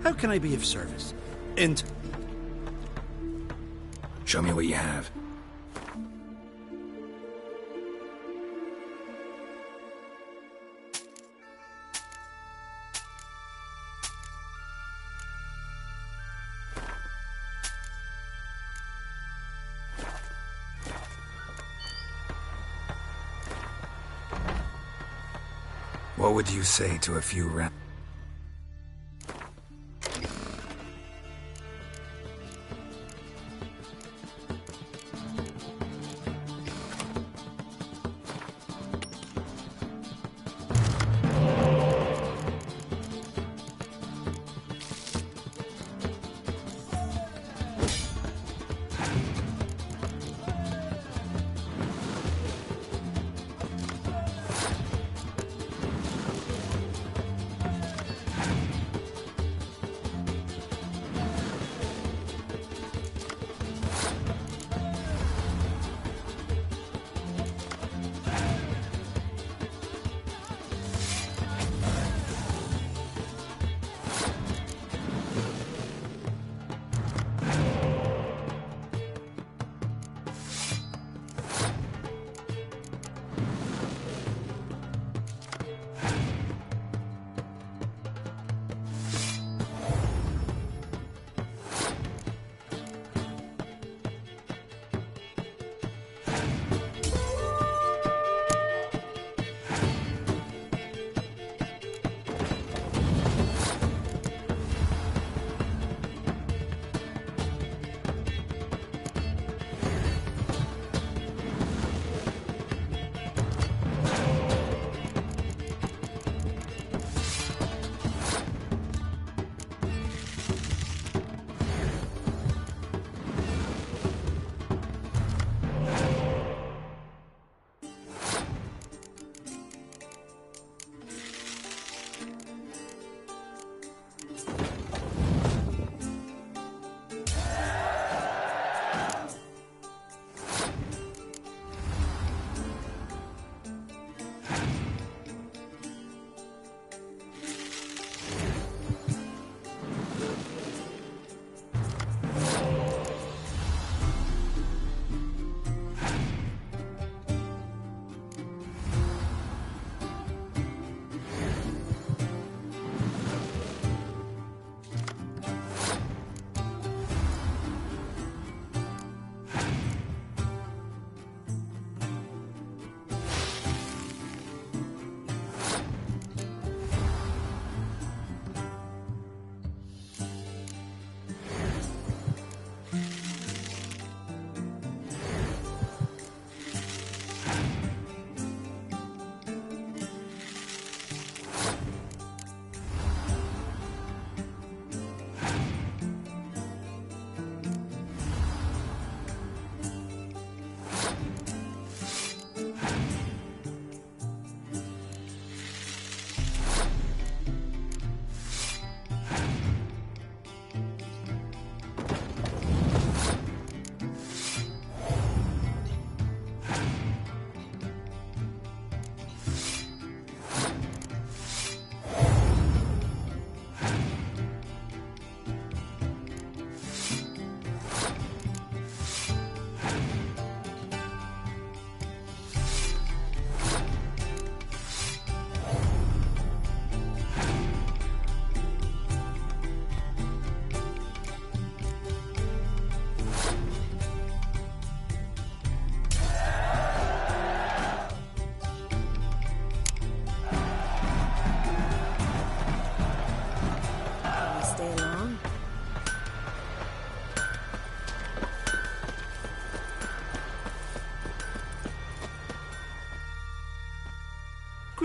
How can I be of service? And Show me what you have. What would you say to a few rounds?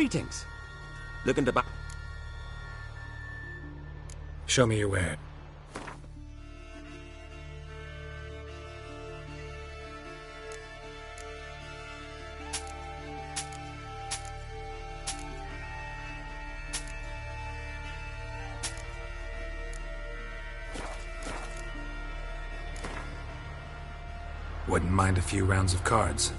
Greetings. Looking to buy... Show me your way. Wouldn't mind a few rounds of cards.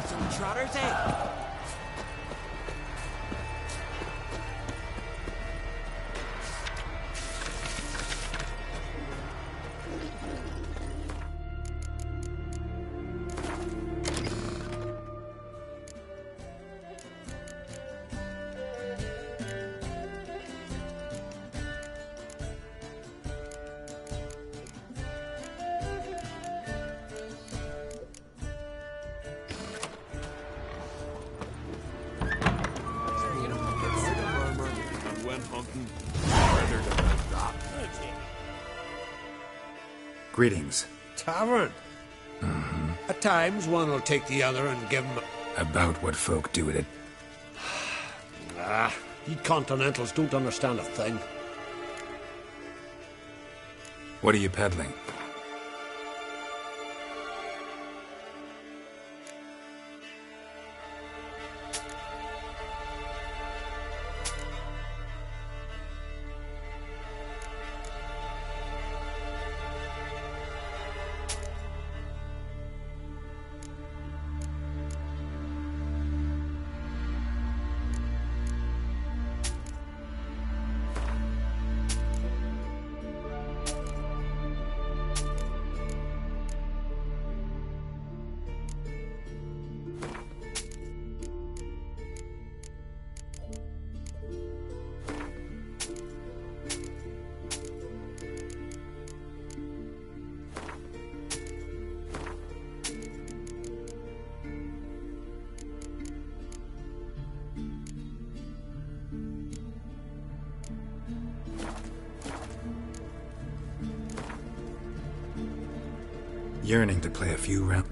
Got some trotters, eh? Greetings. Tavern. At times, one will take the other and give him... About what folk do with it. You continentals don't understand a thing. What are you peddling? Yearning to play a few rounds.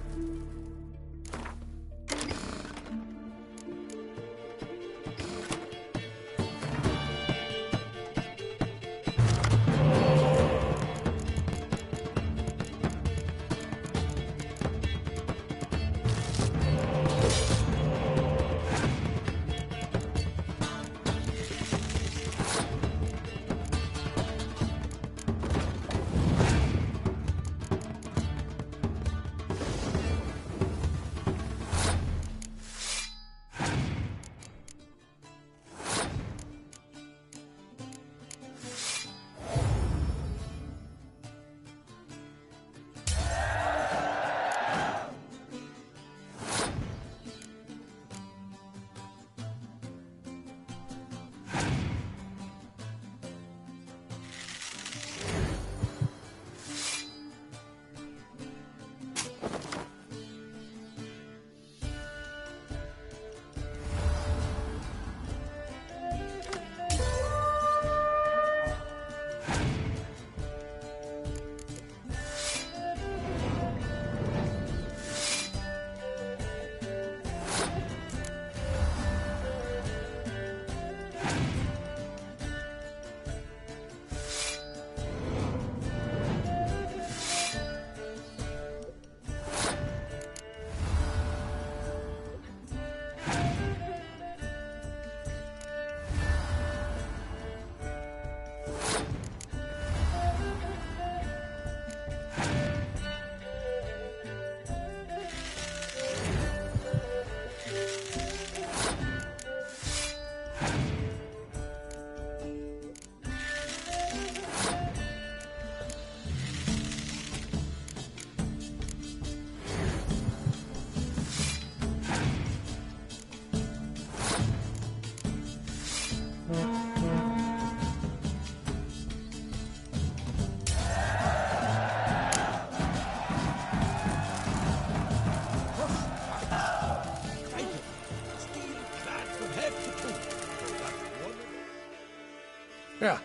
Yeah.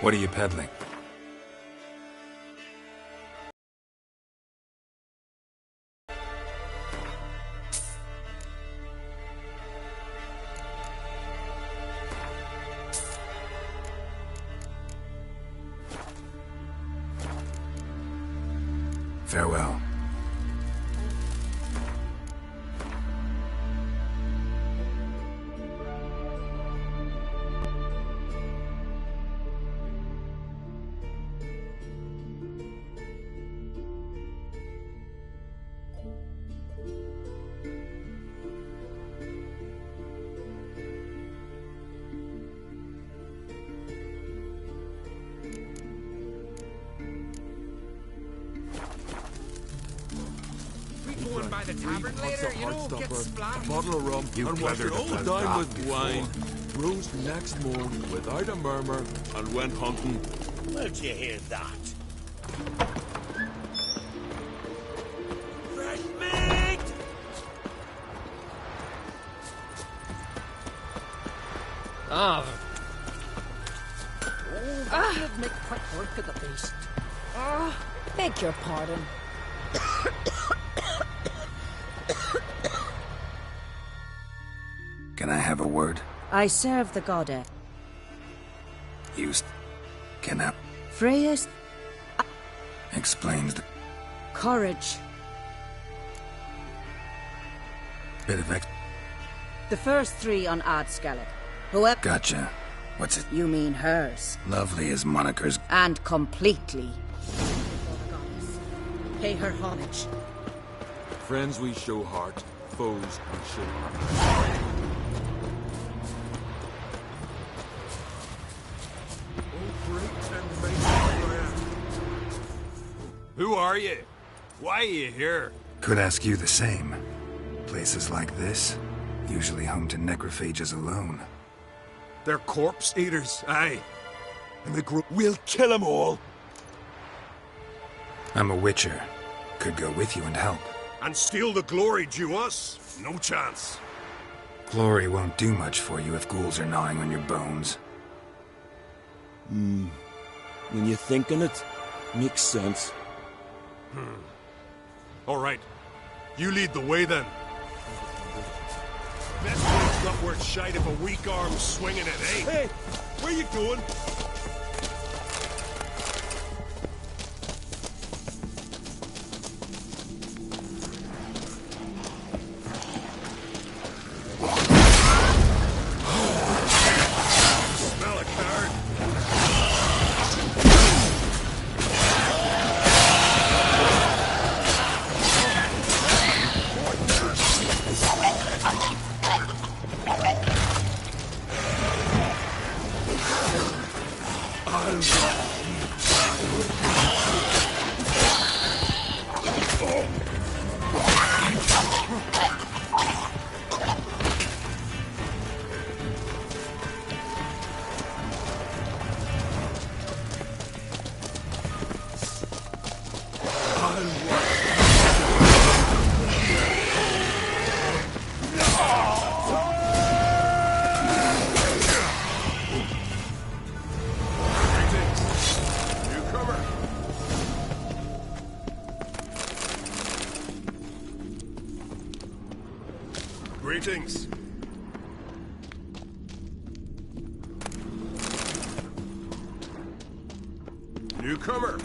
What are you peddling? Farewell. one by the tavern later, you know, get splat. A bottle of rum, You and washed clevered it all about down that with before. wine. Rose next morning without a murmur and went hunting. Where'd you hear that? Fresh meat! You'd make quick work of the beast. Beg your pardon. Can I have a word? I serve the goddess. Can I... Freya's Explains the courage. bit of The first three on Adscalec. Whoever Gotcha. What's it? you mean hers. Lovely as monikers. And completely. Pay her homage. Friends we show heart, foes we show heart. Who are you? Why are you here? Could ask you the same. Places like this, usually home to necrophages alone. They're corpse eaters, aye. And the group will kill them all. I'm a witcher. Could go with you and help. And steal the glory due us? No chance. Glory won't do much for you if ghouls are gnawing on your bones. When you think on it, makes sense. All right. You lead the way then. Best way's not worth shite if a weak arm's swinging it, eh? Hey, where you going? Smell a card. Newcomer. Greetings. Newcomer.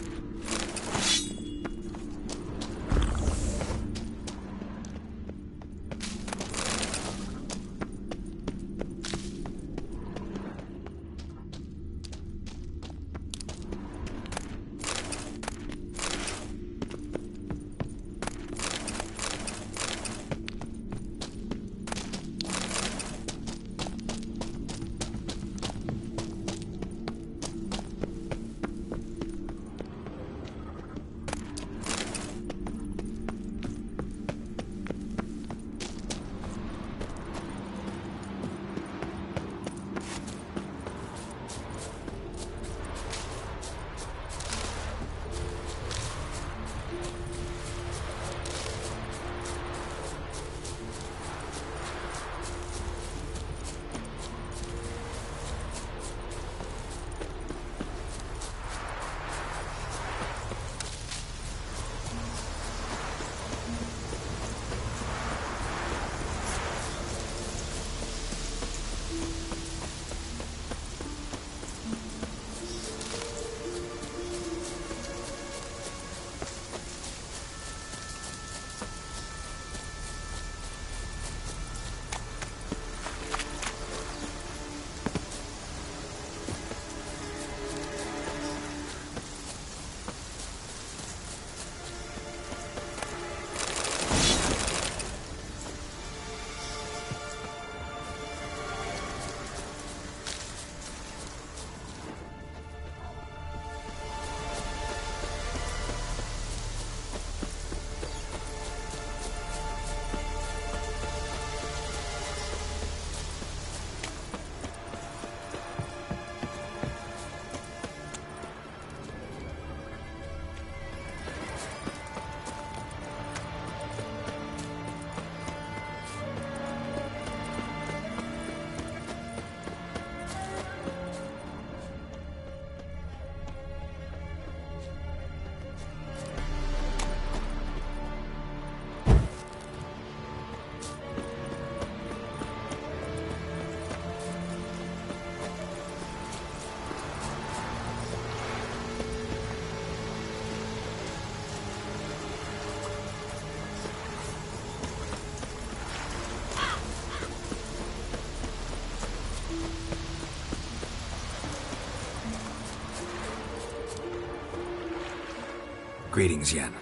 Greetings, Yen.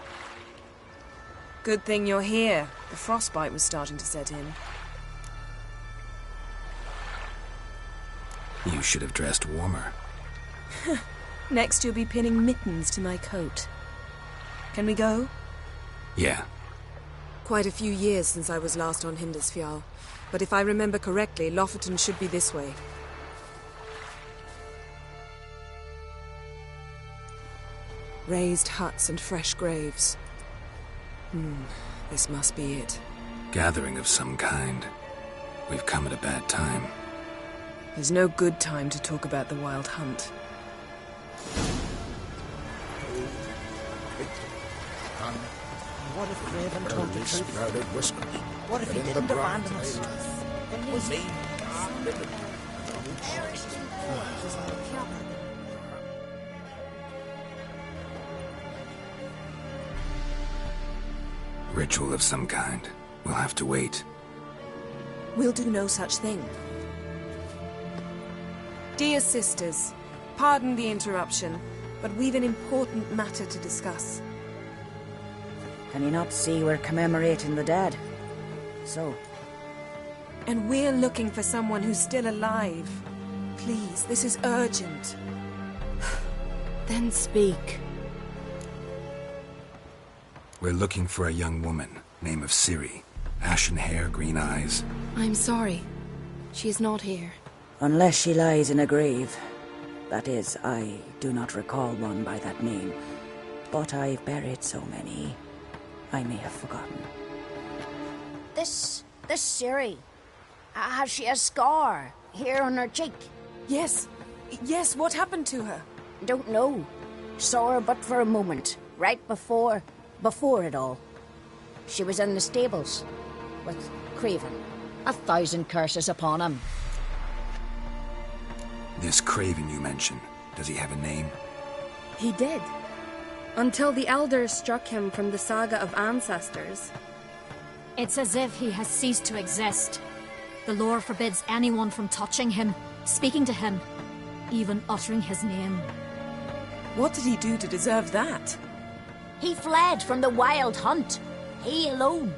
Good thing you're here. The frostbite was starting to set in. You should have dressed warmer. Next you'll be pinning mittens to my coat. Can we go? Yeah. Quite a few years since I was last on Hindisfjall, but if I remember correctly, Lofoten should be this way. Raised huts and fresh graves. This must be it. Gathering of some kind. We've come at a bad time. There's no good time to talk about the Wild Hunt. What if Craven told the truth? What if he didn't abandon us? Ritual of some kind. We'll have to wait. We'll do no such thing. Dear sisters, pardon the interruption, but we've an important matter to discuss. Can you not see we're commemorating the dead? So? And we're looking for someone who's still alive. Please, this is urgent. Then speak. We're looking for a young woman, name of Ciri. Ashen hair, green eyes. I'm sorry. She is not here. Unless she lies in a grave. That is, I do not recall one by that name. But I've buried so many, I may have forgotten. This Ciri, has she a scar here on her cheek? Yes, what happened to her? Don't know. Saw her but for a moment, right before it all. She was in the stables with Craven. 1,000 curses upon him. This Craven you mentioned, does he have a name? He did. Until the elders struck him from the saga of ancestors. It's as if he has ceased to exist. The lore forbids anyone from touching him, speaking to him, even uttering his name. What did he do to deserve that? He fled from the Wild Hunt. He alone.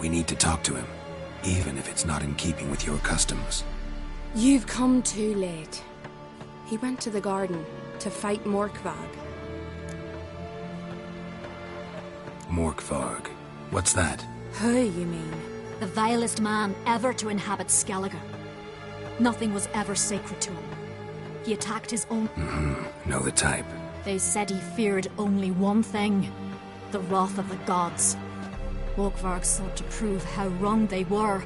We need to talk to him, even if it's not in keeping with your customs. You've come too late. He went to the garden to fight Morkvarg. Morkvarg. What's that? Who, you mean? The vilest man ever to inhabit Skellige. Nothing was ever sacred to him. He attacked his own... Know the type. They said he feared only one thing. The wrath of the gods. Morkvarg sought to prove how wrong they were.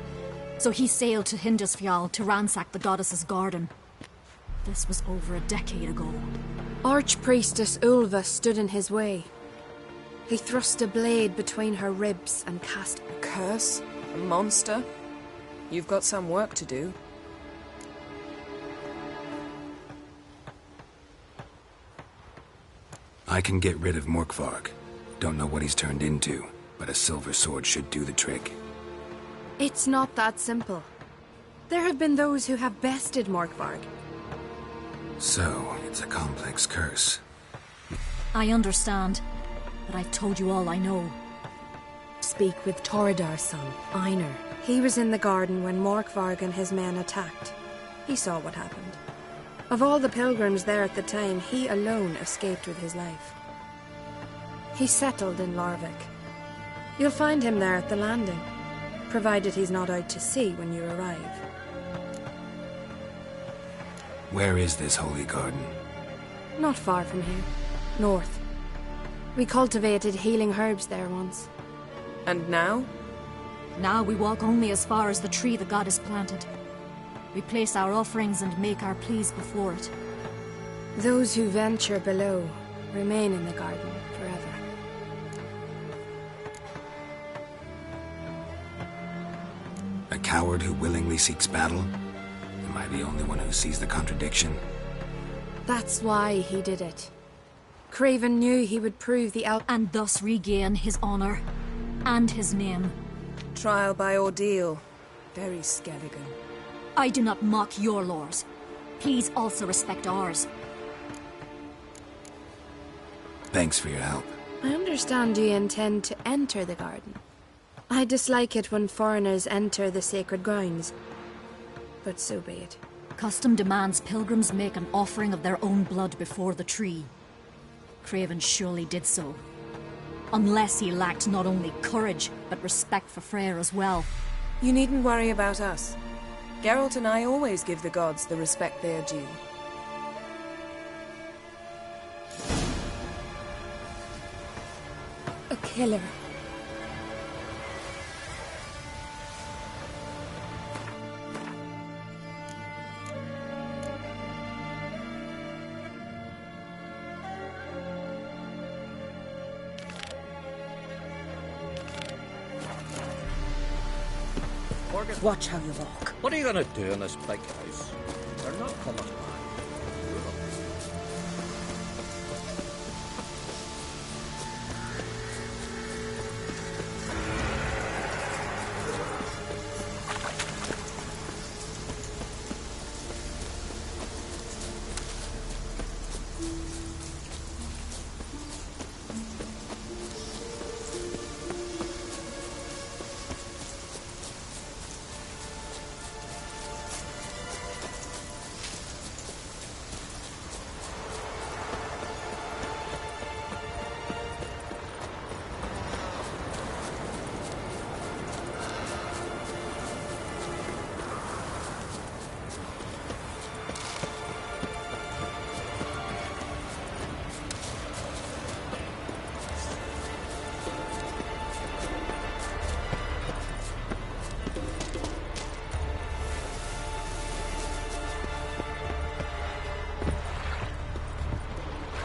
So he sailed to Hindisfjall to ransack the goddess's garden. This was over a decade ago. Archpriestess Ulva stood in his way. He thrust a blade between her ribs and cast a curse? A monster? You've got some work to do. I can get rid of Morkvarg. Don't know what he's turned into, but a silver sword should do the trick. It's not that simple. There have been those who have bested Morkvarg. So, it's a complex curse. I understand, but I've told you all I know. Speak with Torridar's son, Einar. He was in the garden when Morkvarg and his men attacked. He saw what happened. Of all the pilgrims there at the time, he alone escaped with his life. He settled in Larvik. You'll find him there at the landing, provided he's not out to sea when you arrive. Where is this holy garden? Not far from here. North. We cultivated healing herbs there once. And now? Now we walk only as far as the tree the goddess planted. We place our offerings and make our pleas before it. Those who venture below remain in the garden forever. A coward who willingly seeks battle? Am I the only one who sees the contradiction? That's why he did it. Craven knew he would prove the and thus regain his honor and his name. Trial by ordeal. Very Skellige. I do not mock your laws. Please also respect ours. Thanks for your help. I understand you intend to enter the garden. I dislike it when foreigners enter the sacred grounds, but so be it. Custom demands pilgrims make an offering of their own blood before the tree. Craven surely did so. Unless he lacked not only courage, but respect for Freyr as well. You needn't worry about us. Geralt and I always give the gods the respect they are due. A killer. Watch how you walk. What are you gonna do in this big house? They're not coming back.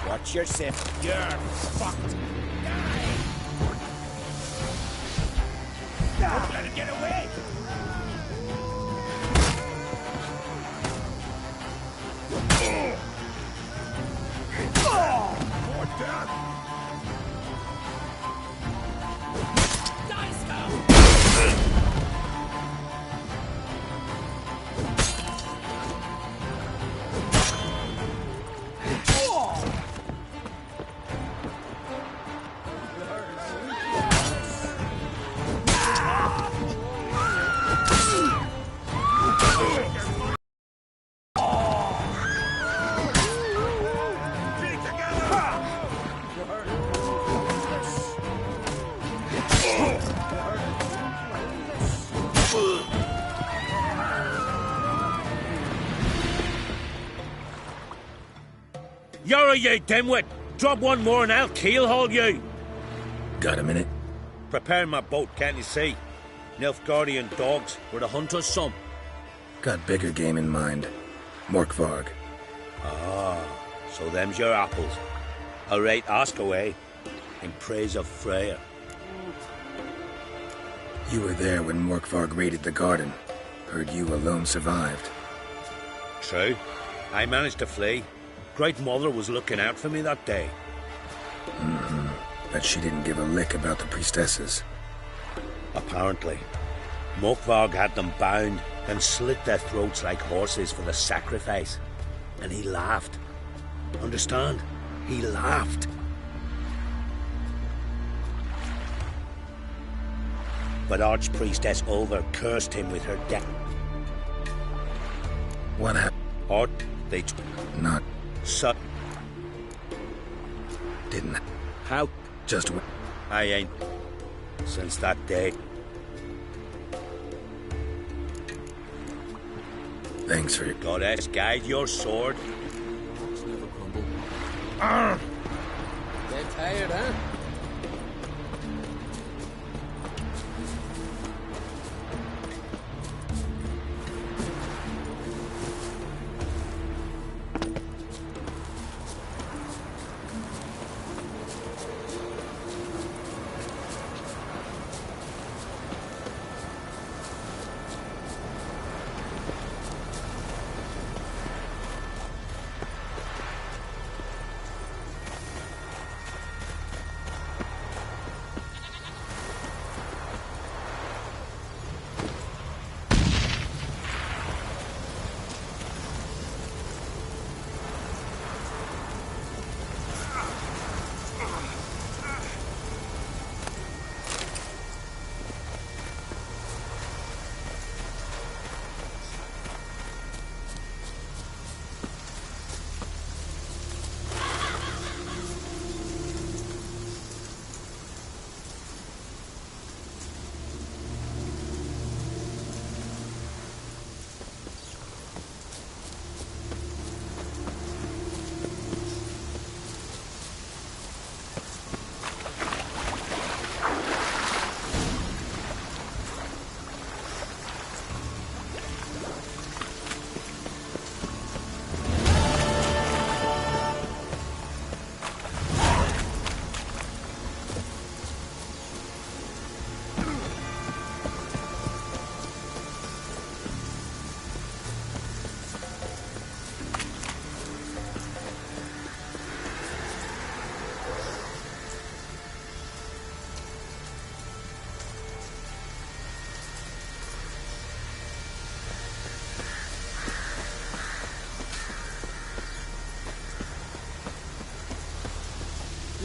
Watch yourself. You're fucked. Die! Gotta get away! More death! Die, scum! You're a you dimwit! Drop one more and I'll keelhaul you! Got a minute? Preparing my boat, can't you see? Nilfgaardian dogs were the hunter's son. Got bigger game in mind. Morkvarg. Ah, so them's your apples. All right, ask away. In praise of Freyr. You were there when Morkvarg raided the garden. Heard you alone survived. True. I managed to flee. Great Mother was looking out for me that day. But she didn't give a lick about the priestesses. Apparently. Morkvarg had them bound and slit their throats like horses for the sacrifice. And he laughed. Understand? He laughed. But Archpriestess Ulver cursed him with her death. What happened? Or they... Not... So... Didn't... How? Just... I ain't... Since that day. Thanks for your... Goddess, guide your sword. Never crumble. Get tired, huh?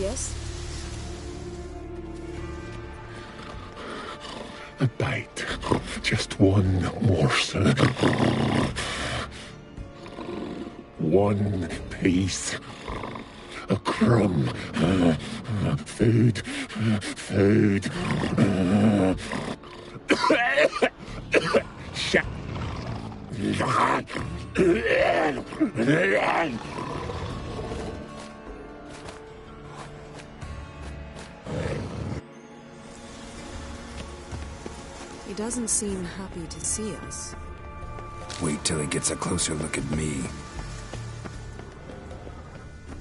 Yes? A bite. Just one morsel. One piece. A crumb. Food. Food. Shut. He doesn't seem happy to see us. Wait till he gets a closer look at me.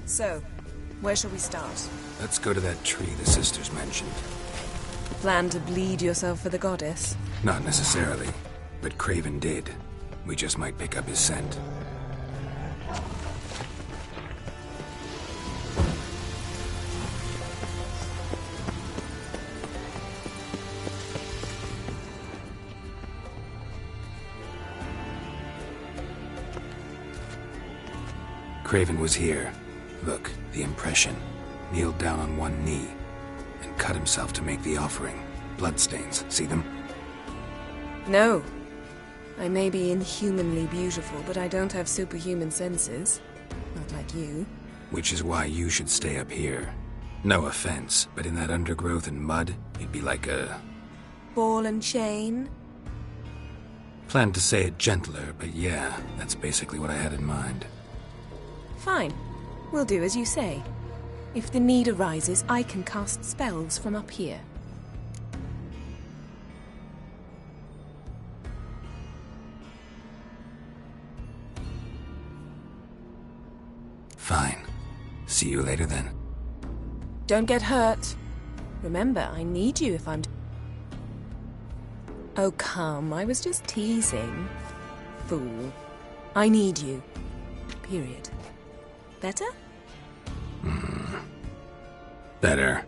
So, where shall we start? Let's go to that tree the sisters mentioned. Plan to bleed yourself for the goddess? Not necessarily, but Craven did. We just might pick up his scent. Craven was here. Look, the impression. Kneeled down on one knee and cut himself to make the offering. Bloodstains, see them? No. I may be inhumanly beautiful, but I don't have superhuman senses. Not like you. Which is why you should stay up here. No offense, but in that undergrowth and mud, you'd be like a... Ball and chain? Planned to say it gentler, but yeah, that's basically what I had in mind. Fine. We'll do as you say. If the need arises, I can cast spells from up here. Fine. See you later then. Don't get hurt. Remember, I need you if I'm... Oh, come. I was just teasing. Fool. I need you. Period. Better? Better.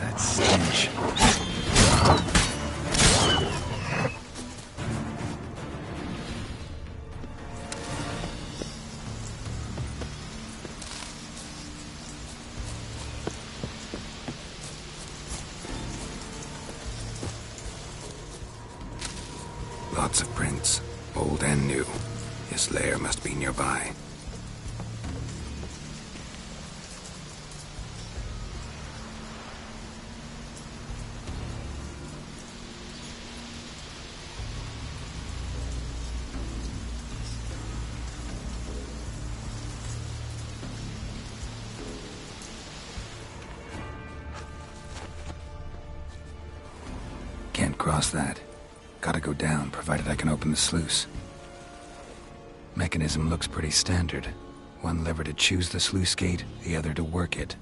That stench. Lots of prints, old and new. His lair must be nearby. Can't cross that. Gotta go down, provided I can open the sluice. Mechanism looks pretty standard. One lever to choose the sluice gate, the other to work it.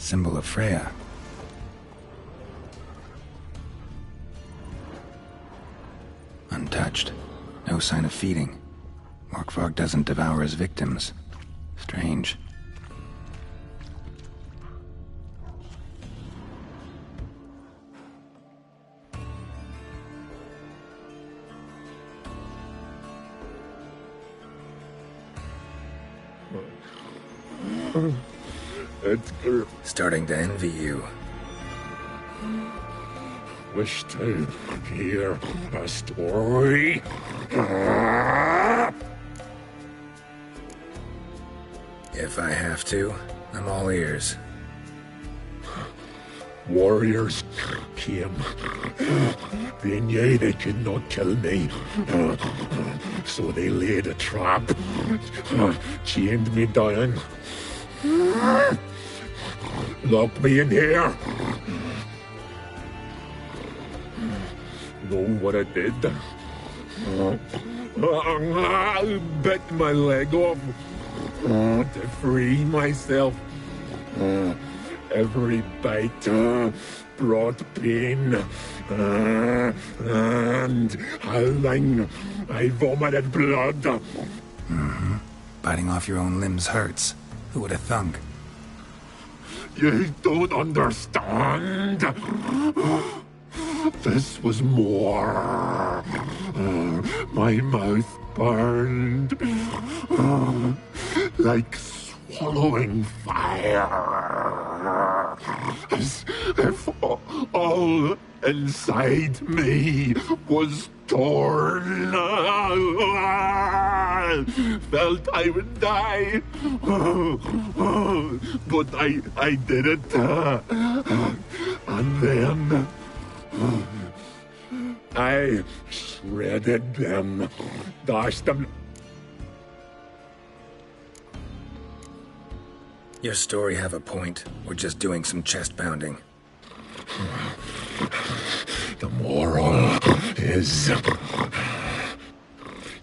Symbol of Freya. Untouched. No sign of feeding. Morkvarg doesn't devour his victims. Strange. Starting to envy you. Wish to hear a story? If I have to, I'm all ears. Warriors came. They knew they could not kill me. So they laid a trap. Chained me down. Locked me in here. Know what I did? I bit my leg off to free myself. Every bite brought pain, and howling, I vomited blood. Mm-hmm. Biting off your own limbs hurts. Who would have thunk? You don't understand. This was more. My mouth burned like swallowing fire, as if all inside me was torn. Felt I would die, but I did it. And then I shredded them, dashed them. Your story have a point. We're just doing some chest pounding. The moral is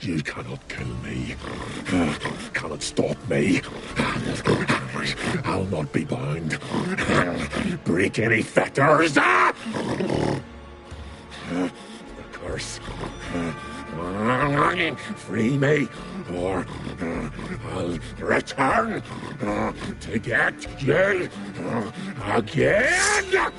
you cannot kill me, cannot stop me. I'll not be bound. Break any fetters. The curse. Free me, or I'll return to get you again.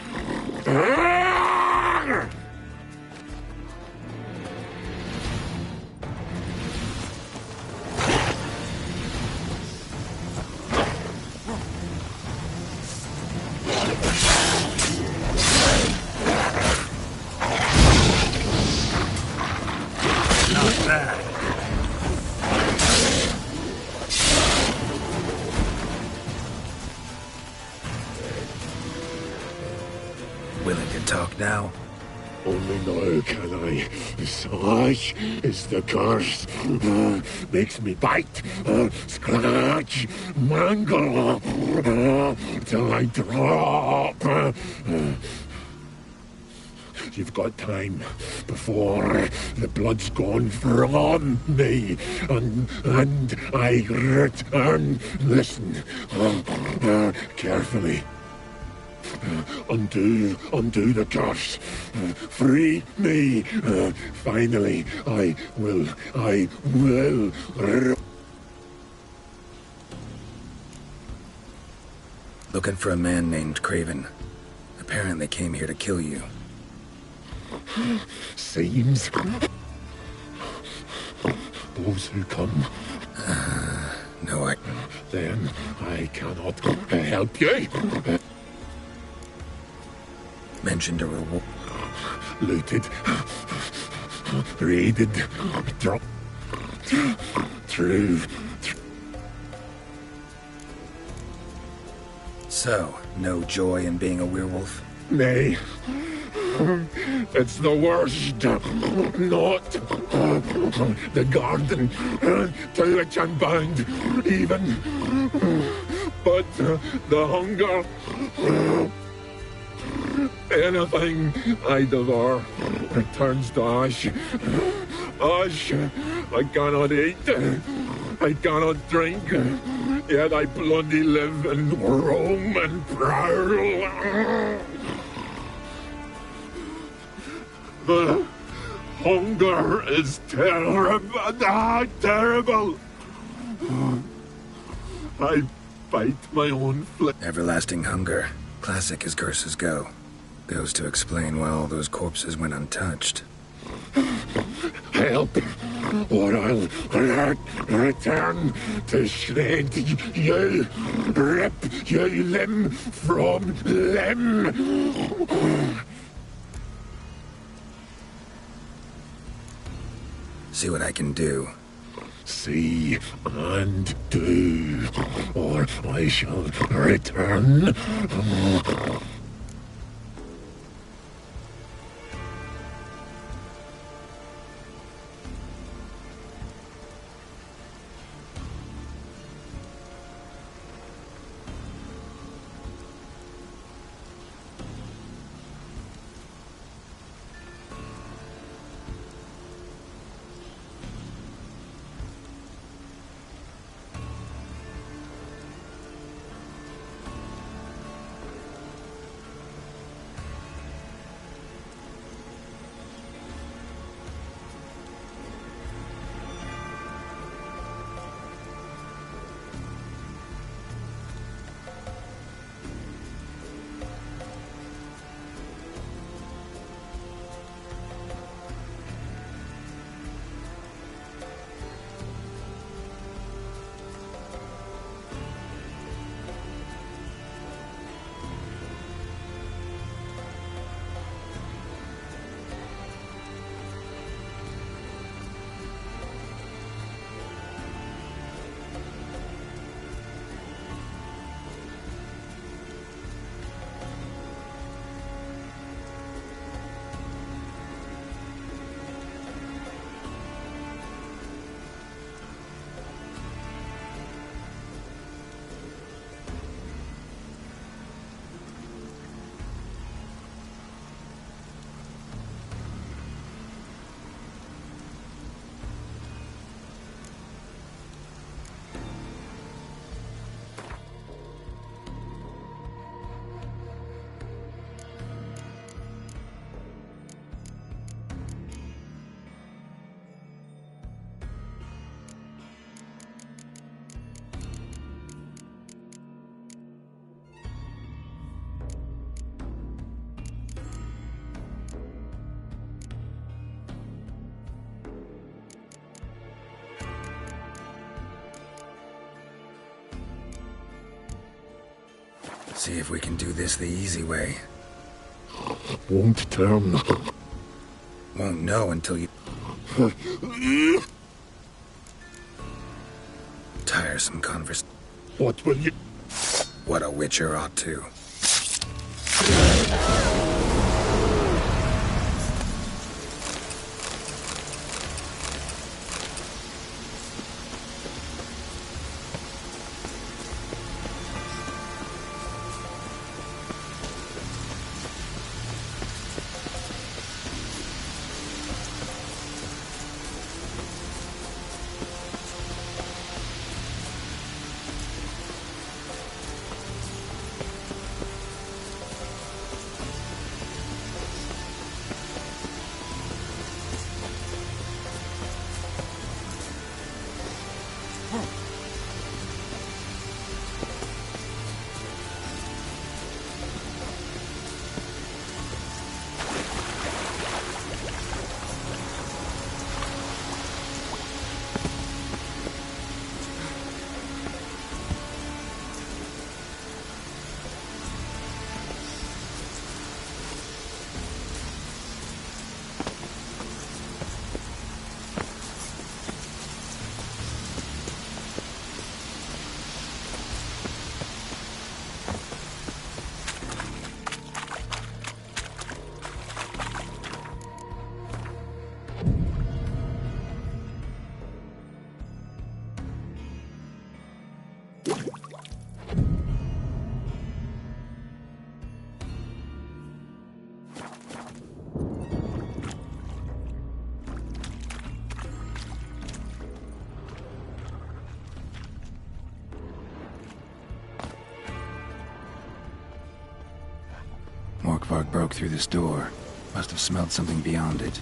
Not bad. Willing to talk now? Only now can I. Such is the curse. Makes me bite, scratch, mangle, till I drop. You've got time before the blood's gone from me, and I return. Listen, carefully. Undo the curse. Free me. Finally, I will. Looking for a man named Craven. Apparently came here to kill you. Seems those who come. No, Then I cannot help you. Mentioned a reward. Looted, raided, dropped through. So, no joy in being a werewolf? Nay. It's the worst. Not the garden to which I'm bound, even. But the hunger. Anything I devour returns to ash. Ash I cannot eat. I cannot drink. yet I bloody live and roam and prowl. The hunger is terrible, terrible. I bite my own flesh. Everlasting hunger. Classic as curses go. Goes to explain why all those corpses went untouched. Help, or I'll return to shred you, rip you limb from limb. See what I can do. See and do, or I shall return. See if we can do this the easy way. Won't turn. Won't know until you... Tiresome conversation. What will you... What a witcher ought to. spark broke through this door. Must have smelled something beyond it.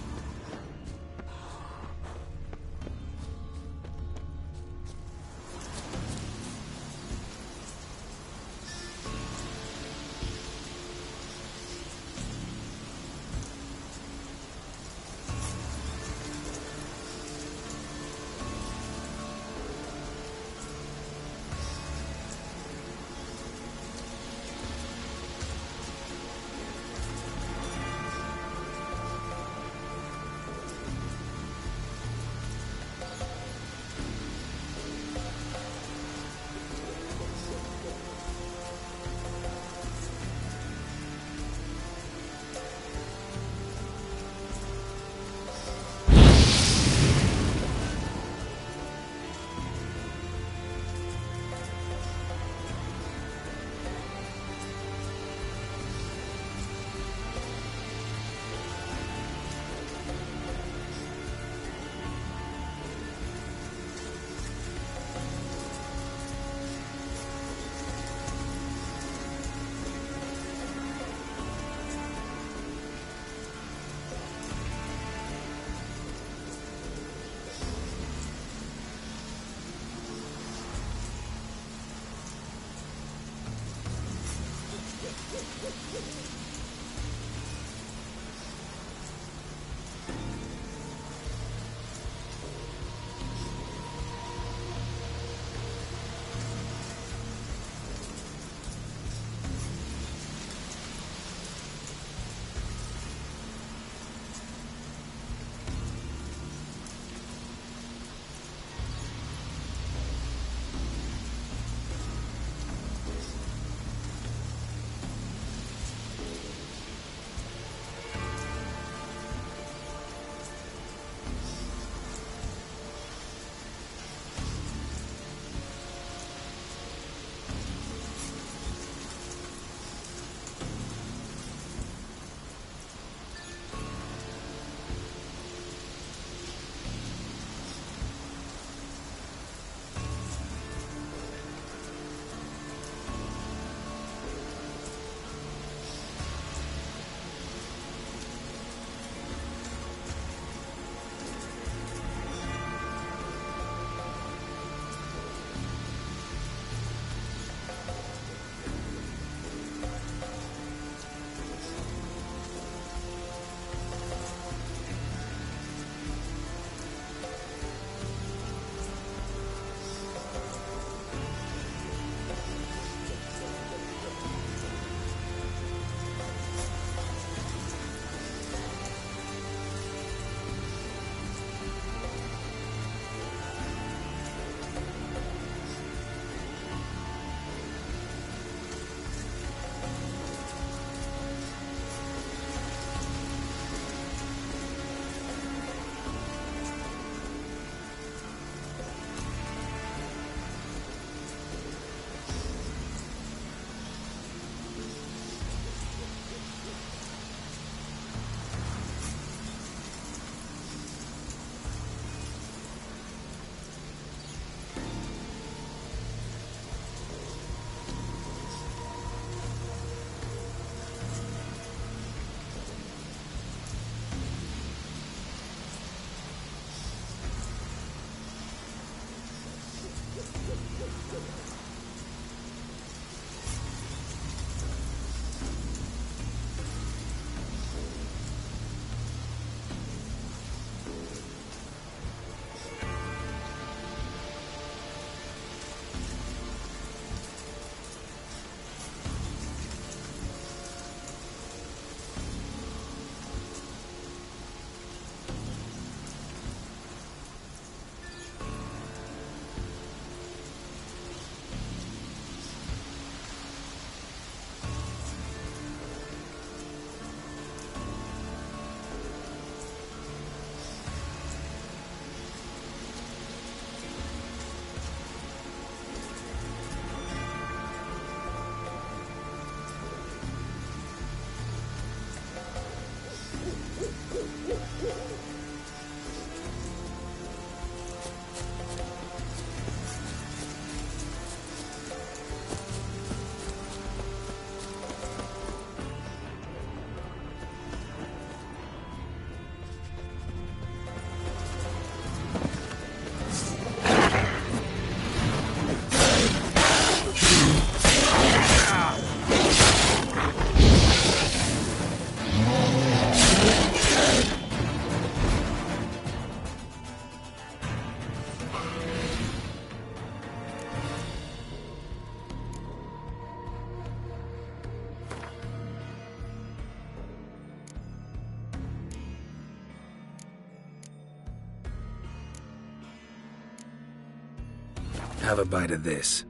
Have a bite of this.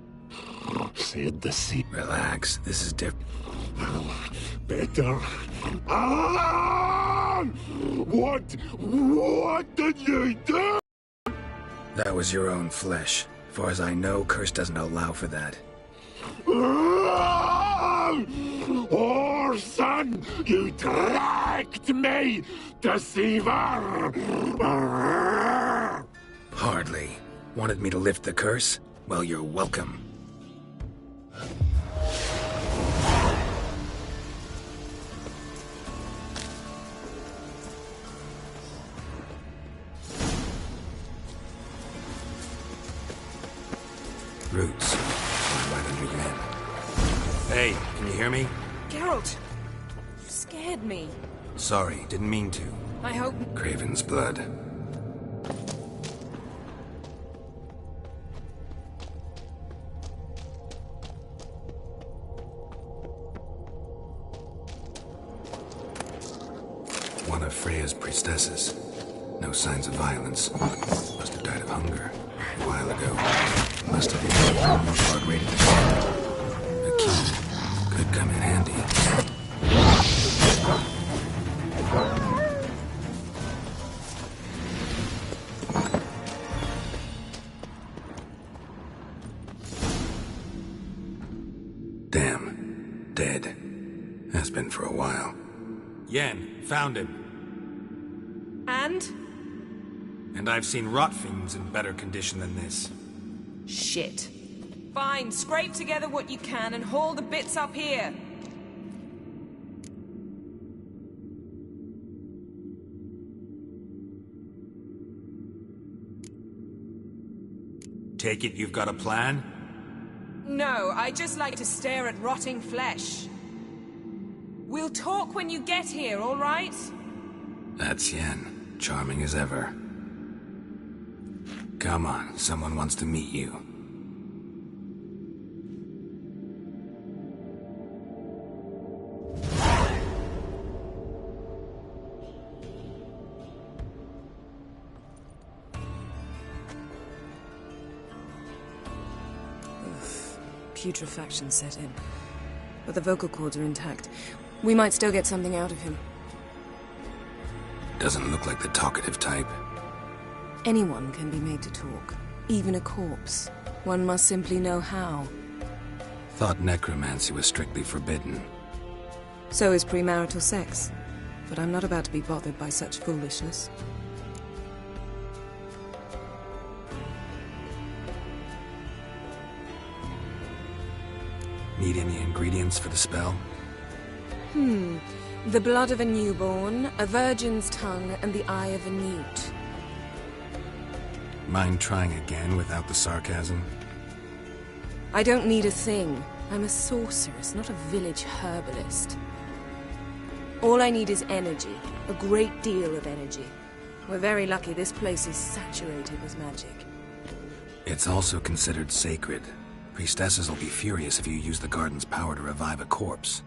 Said the sea. Relax, this is different. Better. Alan! What did you do? That was your own flesh. As far as I know, Curse doesn't allow for that. Orson, you tracked me, deceiver! Hardly. Wanted me to lift the curse? Well, you're welcome. Roots. Right under your hand. Hey, can you hear me? Geralt! You scared me. Sorry, didn't mean to. I hope... Craven's blood. One of Freya's priestesses. No signs of violence. Must have died of hunger a while ago. Must have been hard rated to find. A key could come in handy. Damn. Dead. Has been for a while. Yen, found him. And? And I've seen rot fiends in better condition than this. Shit. Fine, scrape together what you can and haul the bits up here. Take it you've got a plan? No, I just like to stare at rotting flesh. We'll talk when you get here, all right? That's Yen. Charming as ever. Come on, someone wants to meet you. Putrefaction set in. But the vocal cords are intact. We might still get something out of him. Doesn't look like the talkative type. Anyone can be made to talk. Even a corpse. One must simply know how. Thought necromancy was strictly forbidden. So is premarital sex. But I'm not about to be bothered by such foolishness. Need any ingredients for the spell? The blood of a newborn, a virgin's tongue, and the eye of a newt. Mind trying again without the sarcasm? I don't need a thing. I'm a sorceress, not a village herbalist. All I need is energy. A great deal of energy. We're very lucky this place is saturated with magic. It's also considered sacred. Priestesses will be furious if you use the garden's power to revive a corpse.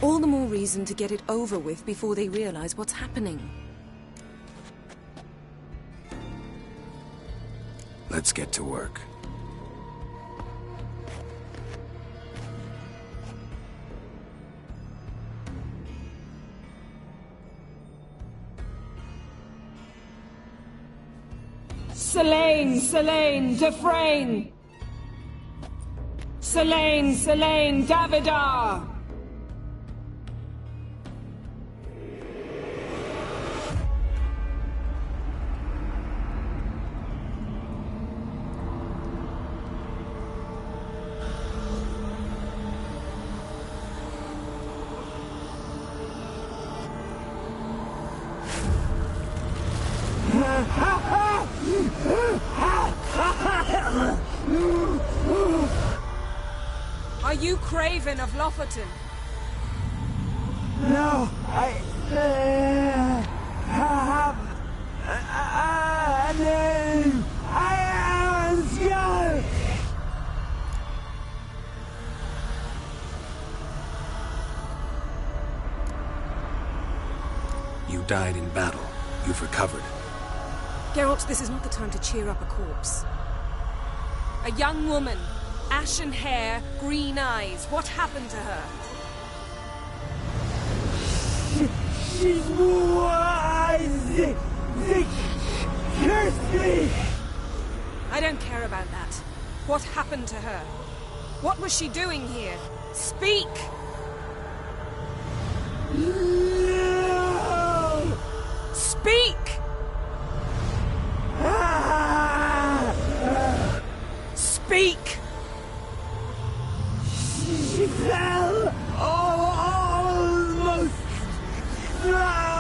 All the more reason to get it over with before they realize what's happening. Let's get to work. Selene, Selene, Dufresne! Selene, Selene, Davidar! Are you Craven of Lofoten? No, I have a name. I am a skull. You died in battle. You've recovered. Geralt, this is not the time to cheer up a corpse. A young woman. Ashen hair, green eyes. What happened to her? She was... They cursed me! I don't care about that. What happened to her? What was she doing here? Speak! No! Speak! Speak! She fell almost drowned!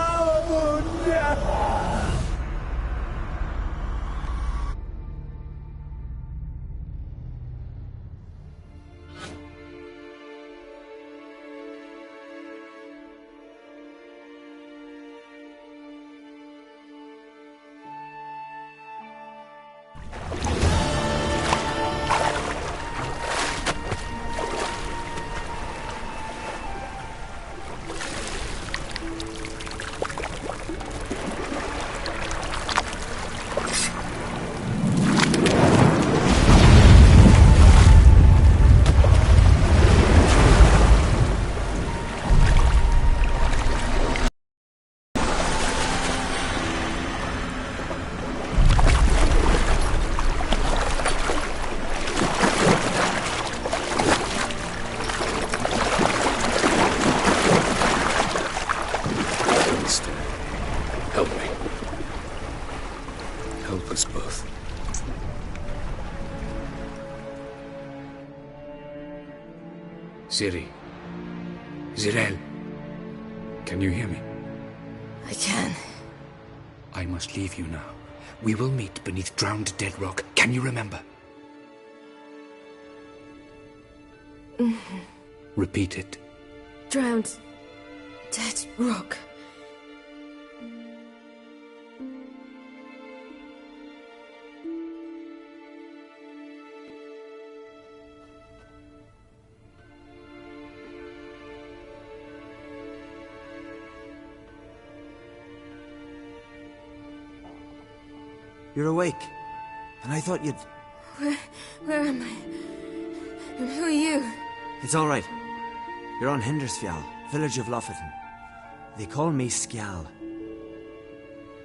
Help me. Help us both. Ciri. Zirel. Can you hear me? I can. I must leave you now. We will meet beneath drowned dead rock. Can you remember? Repeat it. Drowned. Dead rock. You're awake. And I thought you'd... Where am I? And who are you? It's all right. You're on Hindersfjall, village of Lofferton. They call me Skjal.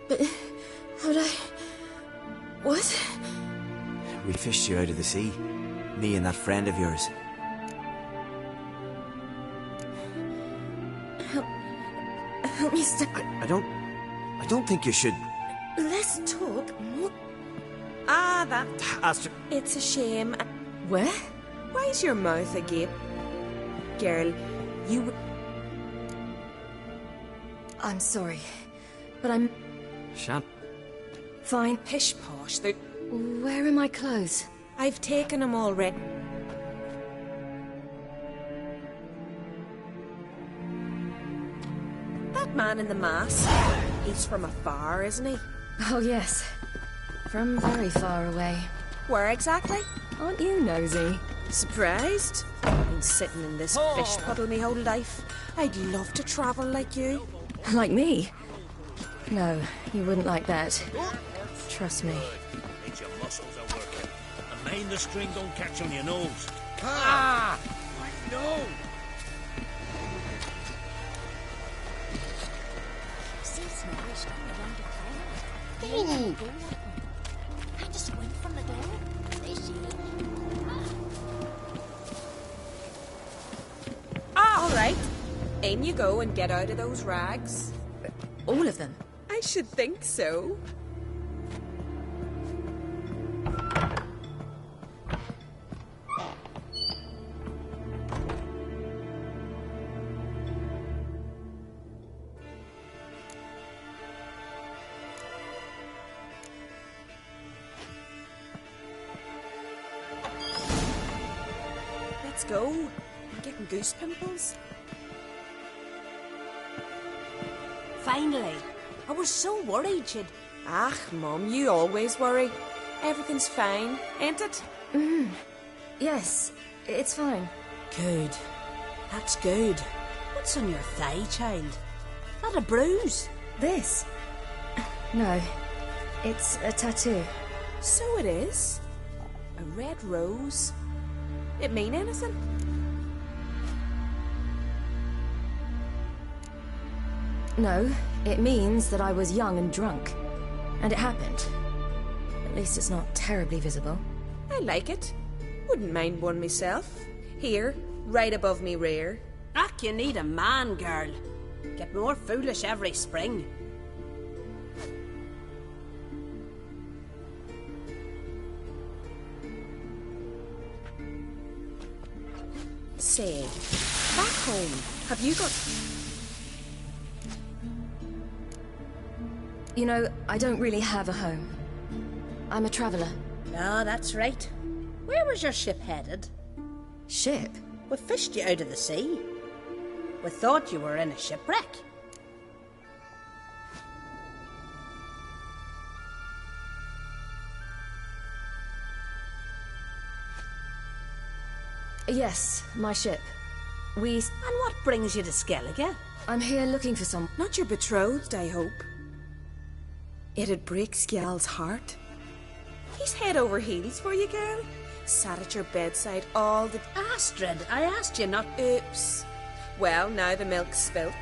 But... how'd I... What? We fished you out of the sea. Me and that friend of yours. Help me step... I don't think you should... Let's talk. Ah, that... Astrid... It's a shame. Where? Why's your mouth agape? Girl, you... I'm sorry, but I'm... Shan't... Fine. Pish-posh. Where are my clothes? I've taken them already. That man in the mask, he's from afar, isn't he? Oh, yes. From very far away. Where exactly? Aren't you nosy? Surprised? I've been sitting in this fish puddle me whole life. I'd love to travel like you. Like me? No, you wouldn't like that. Trust me. It's your muscles are working. And mind the string don't catch on your nose. Ah! No! Ooh. I just went from the door. They see me. Ah, all right. In you go and get out of those rags. All of them? I should think so. Let's go. I'm getting goose pimples. Finally. I was so worried you'd... Ah, Mum, you always worry. Everything's fine, ain't it? Yes, it's fine. Good. That's good. What's on your thigh, child? Not a bruise? This? No, it's a tattoo. So it is. A red rose? It mean anything? No, it means that I was young and drunk. And it happened. At least it's not terribly visible. I like it. Wouldn't mind one myself. Here, right above me rear. Ach, you need a man, girl. Get more foolish every spring. Say, back home, have you got... You know, I don't really have a home. I'm a traveller. Ah, that's right. Where was your ship headed? Ship? We fished you out of the sea. We thought you were in a shipwreck. Yes, my ship. We... And what brings you to Skellige? I'm here looking for some... Not your betrothed, I hope. It'd break Skjald's heart. He's head over heels for you, girl. Sat at your bedside all the... Astrid, I asked you not... Oops. Well, now the milk's spilt.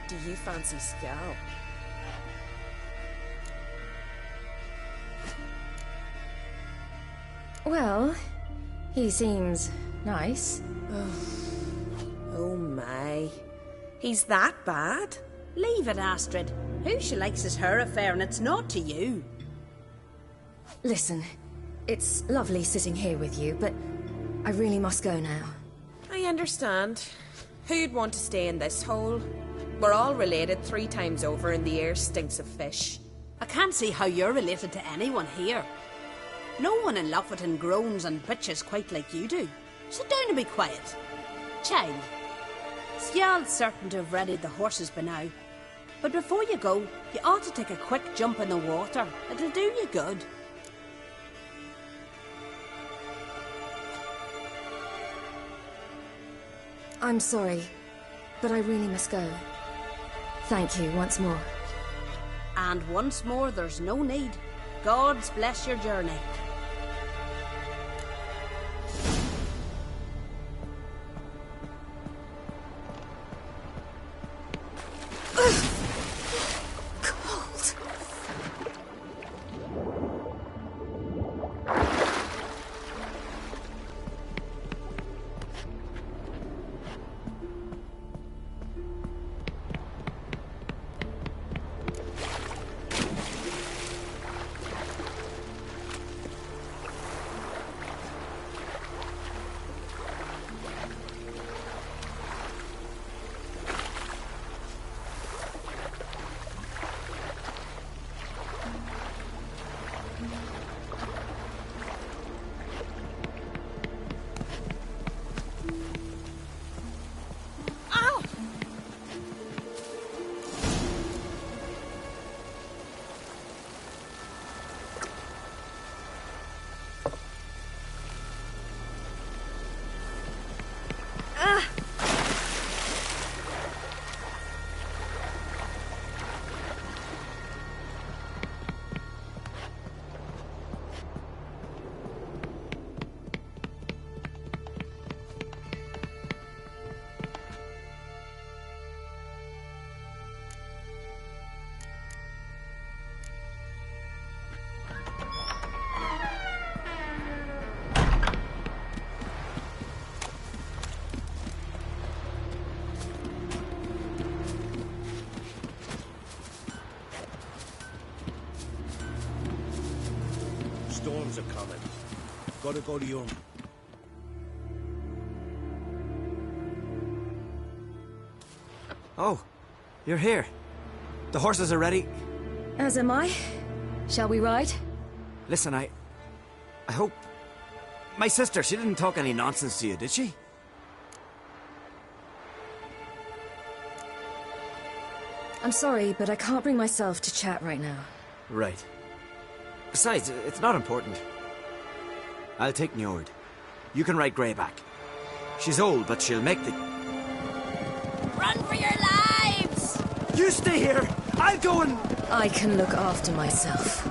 Do you fancy Skjald? Well, he seems nice. Oh my. He's that bad? Leave it, Astrid. Who she likes is her affair, and it's not to you. Listen, it's lovely sitting here with you, but I really must go now. I understand. Who'd want to stay in this hole? We're all related 3 times over, and the air stinks of fish. I can't see how you're related to anyone here. No one in Lofoten groans and bitches quite like you do. Sit down and be quiet. Child, Skjald's certain to have readied the horses by now. But before you go, you ought to take a quick jump in the water. It'll do you good. I'm sorry, but I really must go. Thank you once more. And once more, there's no need. God's bless your journey. Storms are coming. Gotta go to your... Oh, you're here. The horses are ready. As am I. Shall we ride? Listen, I hope... My sister, she didn't talk any nonsense to you, did she? I'm sorry, but I can't bring myself to chat right now. Right. Besides, it's not important. I'll take Njord. You can ride Greyback. She's old, but she'll make the... Run for your lives! You stay here! I'll go and... I can look after myself.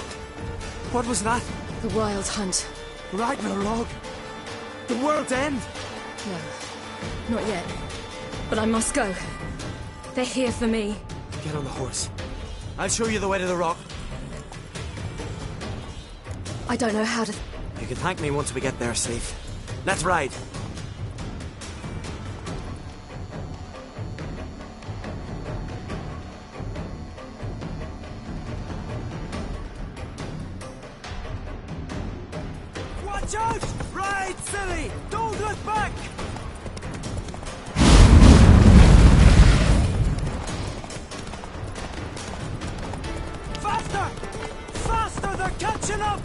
What was that? The Wild Hunt. Ragnarok? The world's end? No, not yet. But I must go. They're here for me. Get on the horse. I'll show you the way to the rock. I don't know how to... You can thank me once we get there safe. Let's ride. Watch out! Ride, silly! Don't look back! Faster! Faster! They're catching up!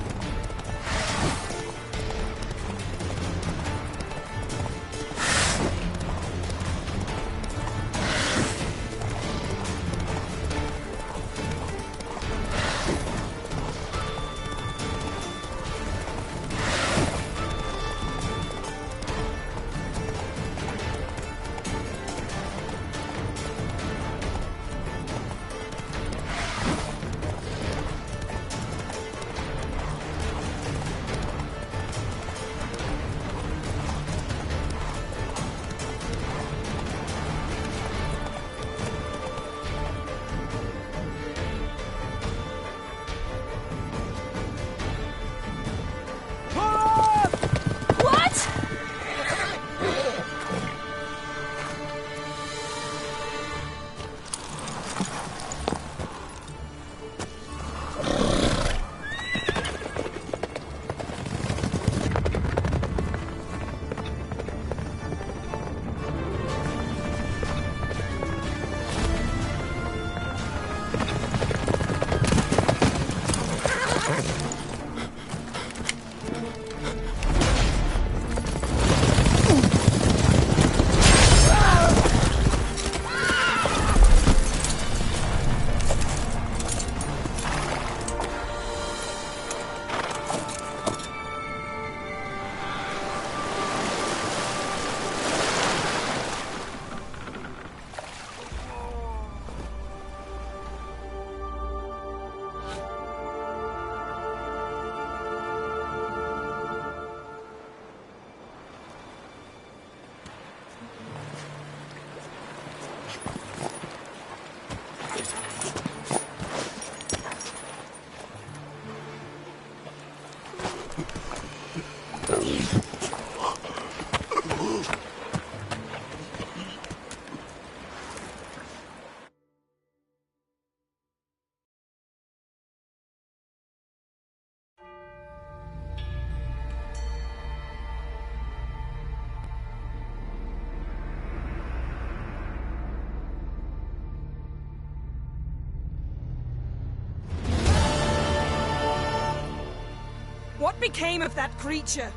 What became of that creature?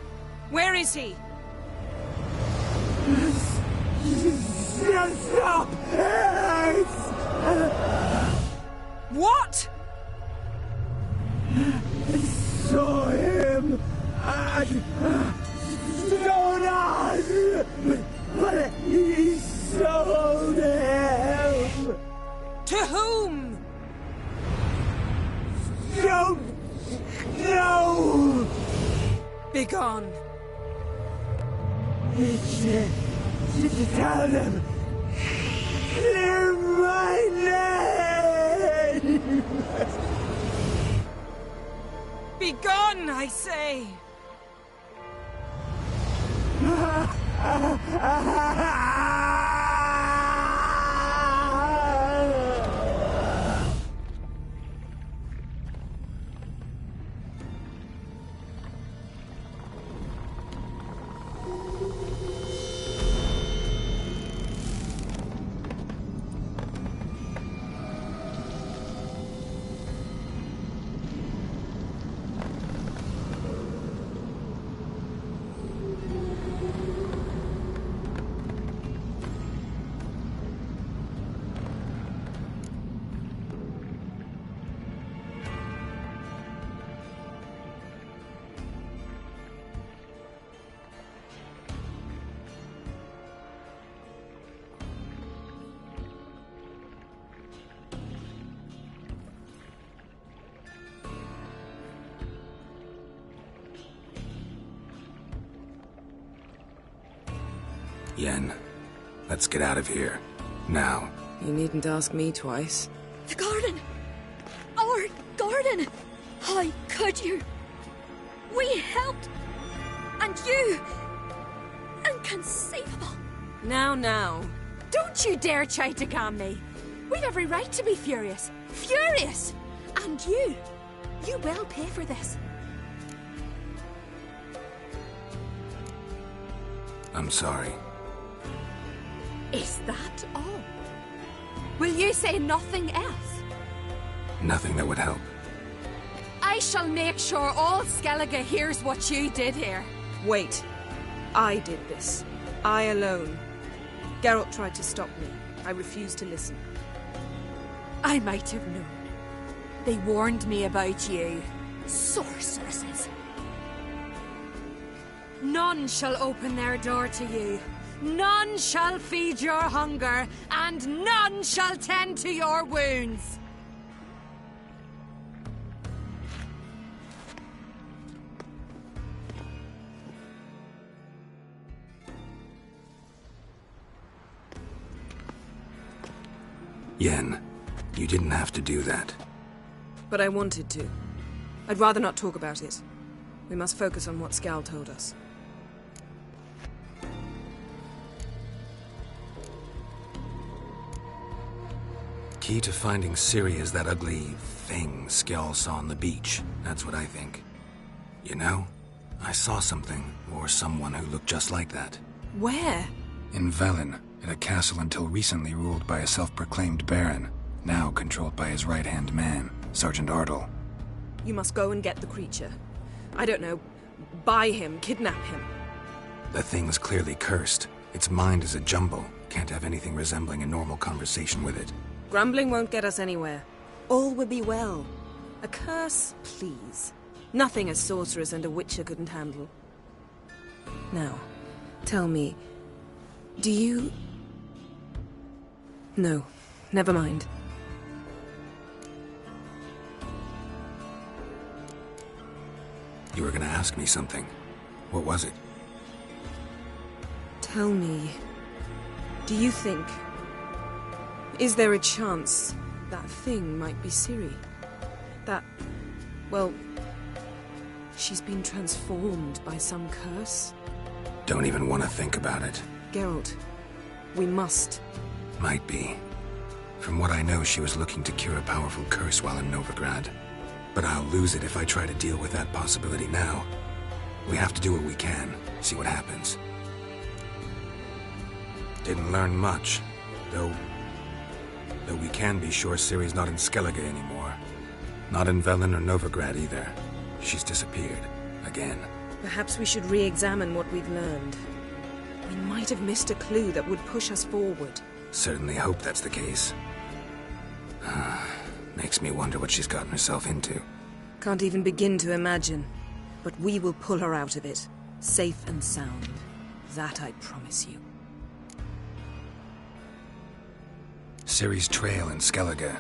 Where is he? Stop! What? Saw him at Stonas, but he sold him. To whom? Don't know. Begone. Tell them. Clear my name. Begone, I say. Yen, let's get out of here. Now. You needn't ask me twice. The garden! Our garden! How could you? We helped! And you! Inconceivable! Now. Don't you dare try to calm me. We've every right to be furious. Furious! And you will pay for this. I'm sorry. Is that all? Will you say nothing else? Nothing that would help. I shall make sure all Skellige hears what you did here. Wait. I did this. I alone. Geralt tried to stop me. I refused to listen. I might have known. They warned me about you. Sorceresses. None shall open their door to you. None shall feed your hunger, and none shall tend to your wounds. Yen, you didn't have to do that. But I wanted to. I'd rather not talk about it. We must focus on what Scal told us. Key to finding Ciri is that ugly thing Skjall saw on the beach. That's what I think. You know, I saw something, or someone who looked just like that. Where? In Velen, in a castle until recently ruled by a self-proclaimed baron, now controlled by his right-hand man, Sergeant Ardle. You must go and get the creature. I don't know, buy him, kidnap him. The thing's clearly cursed. Its mind is a jumble. Can't have anything resembling a normal conversation with it. Grumbling won't get us anywhere. All will be well. A curse, please. Nothing a sorceress and a witcher couldn't handle. Now, tell me, do you... No, never mind. You were gonna ask me something. What was it? Tell me, do you think... Is there a chance that thing might be Ciri? That... well... she's been transformed by some curse? Don't even want to think about it. Geralt, we must. Might be. From what I know, she was looking to cure a powerful curse while in Novigrad. But I'll lose it if I try to deal with that possibility now. We have to do what we can, see what happens. Didn't learn much, though we can be sure Ciri's not in Skellige anymore. Not in Velen or Novigrad either. She's disappeared. Again. Perhaps we should re-examine what we've learned. We might have missed a clue that would push us forward. Certainly hope that's the case. Makes me wonder what she's gotten herself into. Can't even begin to imagine. But we will pull her out of it. Safe and sound. That I promise you. Ciri's trail in Skellige.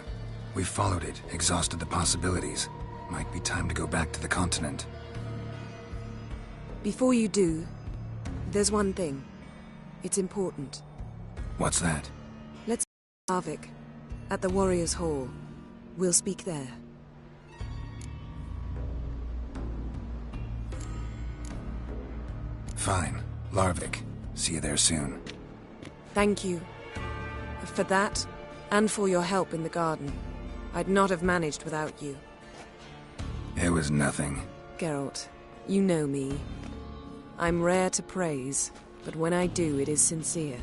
We've followed it, exhausted the possibilities. Might be time to go back to the continent. Before you do, there's one thing. It's important. What's that? Let's Arvik, at the Warriors' Hall. We'll speak there. Fine. Larvik. See you there soon. Thank you. For that, and for your help in the garden. I'd not have managed without you. It was nothing. Geralt, you know me. I'm rare to praise, but when I do, it is sincere.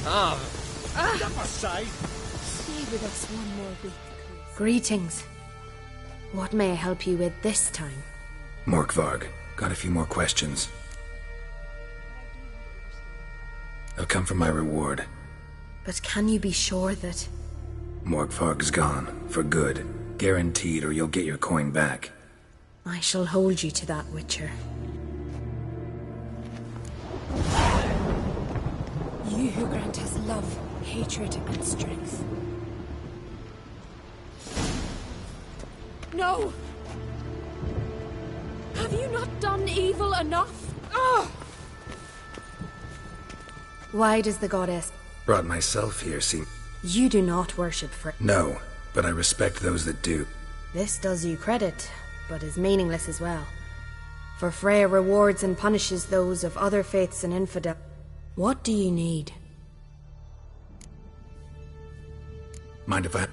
Step aside. Stay with us one more week, please. Greetings. What may I help you with this time? Morkvarg, got a few more questions. I'll come for my reward. But can you be sure that... Morkvarg's gone, for good. Guaranteed, or you'll get your coin back. I shall hold you to that, Witcher. You who grant us love, hatred, and strength. No! Have you not done evil enough? Ah! Why does the goddess... Brought myself here, see... You do not worship Freya. No, but I respect those that do. This does you credit, but is meaningless as well. For Freya rewards and punishes those of other faiths and infidel. What do you need? Mind if I...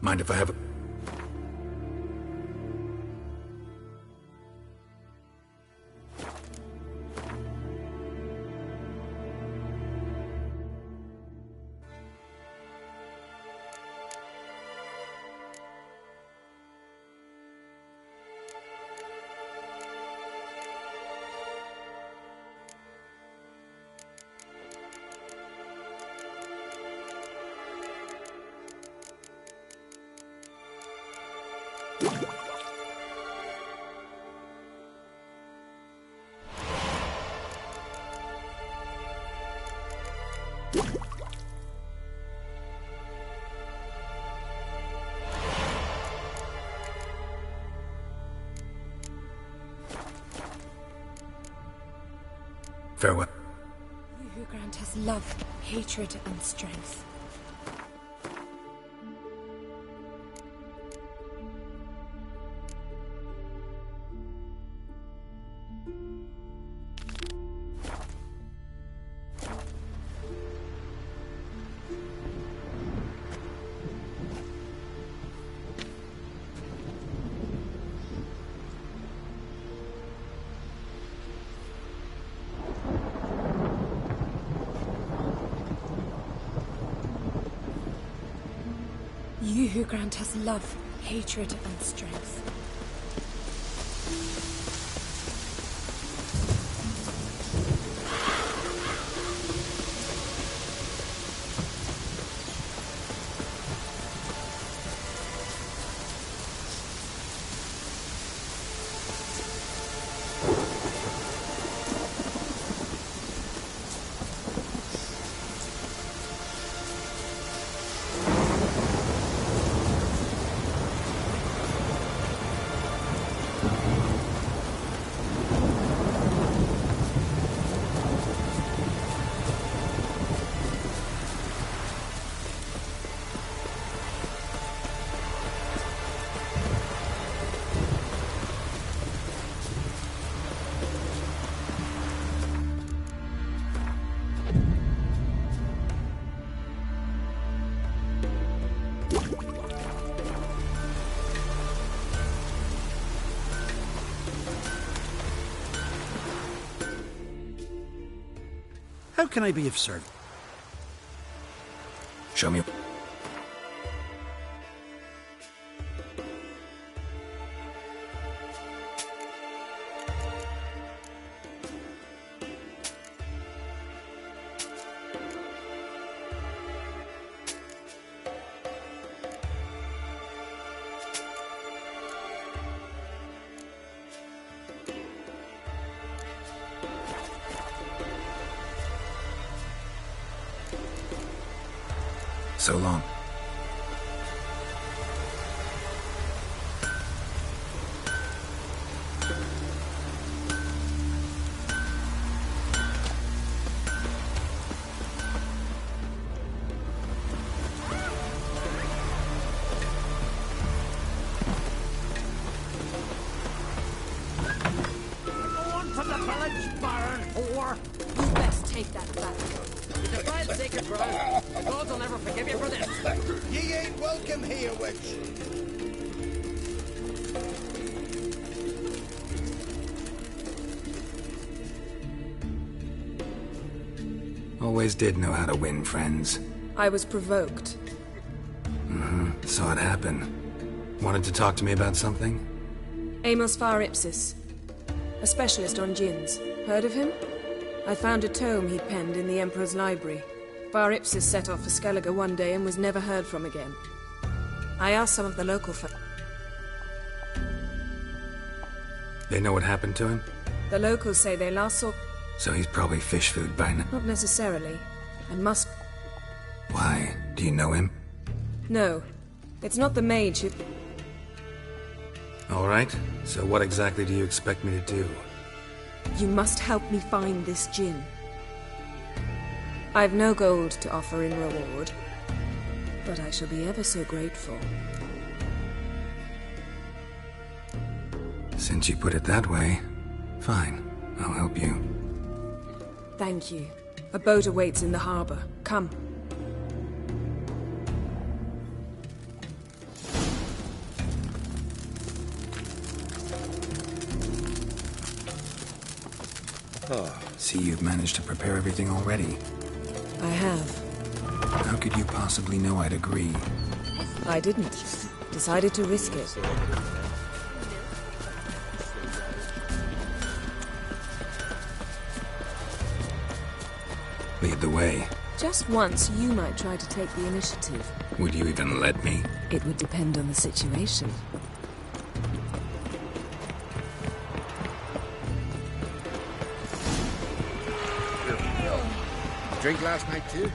Mind if I have a... Farewell. You who grant us love, hatred, and strength. You who grant us love, hatred, and strength. How can I be of service? Show me. So long. You defile sacred ground. The gods will never forgive you for this. Ye ain't welcome here, witch. Always did know how to win friends. I was provoked. Saw it happen. Wanted to talk to me about something? Amos Far Ipsis. A specialist on djinns. Heard of him? I found a tome he'd penned in the Emperor's library. Far Ipsis set off for Skellige one day and was never heard from again. I asked some of the local folk. They know what happened to him? The locals say they last saw... So he's probably fish food by now. Not necessarily. I must... Why? Do you know him? No. It's not the mage who... Alright, so what exactly do you expect me to do? You must help me find this djinn. I've no gold to offer in reward, but I shall be ever so grateful. Since you put it that way, fine. I'll help you. Thank you. A boat awaits in the harbor. Come. See, you've managed to prepare everything already. I have. How could you possibly know I'd agree? I didn't. Decided to risk it. Lead the way. Just once, you might try to take the initiative. Would you even let me? It would depend on the situation. Drink last night too?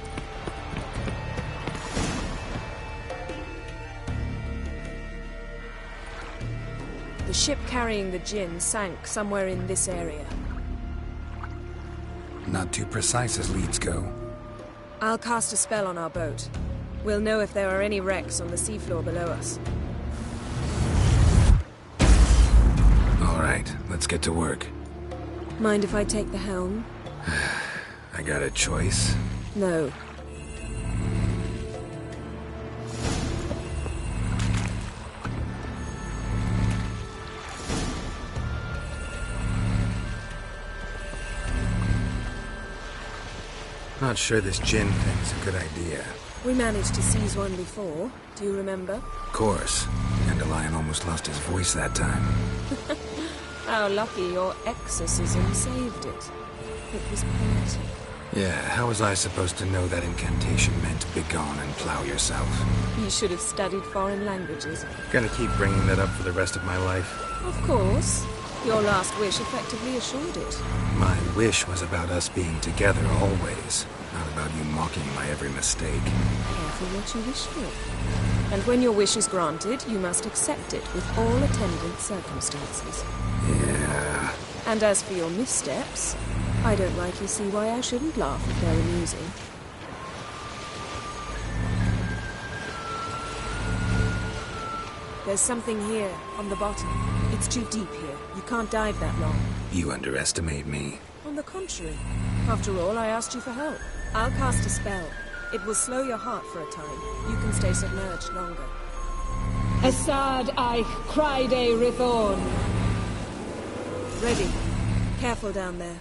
The ship carrying the djinn sank somewhere in this area. Not too precise as leads go. I'll cast a spell on our boat. We'll know if there are any wrecks on the seafloor below us. All right, let's get to work. Mind if I take the helm? I got a choice. No. Not sure this djinn thing's a good idea. We managed to seize one before. Do you remember? Of course. Dandelion almost lost his voice that time. How lucky your exorcism saved it. It was poetic. Yeah, how was I supposed to know that incantation meant begone and plow yourself? You should have studied foreign languages. Gonna keep bringing that up for the rest of my life. Of course. Your last wish effectively assured it. My wish was about us being together always, not about you mocking my every mistake. Careful what you wish for. And when your wish is granted, you must accept it with all attendant circumstances. Yeah. And as for your missteps, I don't rightly see why I shouldn't laugh if they're amusing. There's something here, on the bottom. It's too deep here. You can't dive that long. You underestimate me. On the contrary. After all, I asked you for help. I'll cast a spell. It will slow your heart for a time. You can stay submerged longer. Assad Eich Cryde Rithorn. Ready. Careful down there.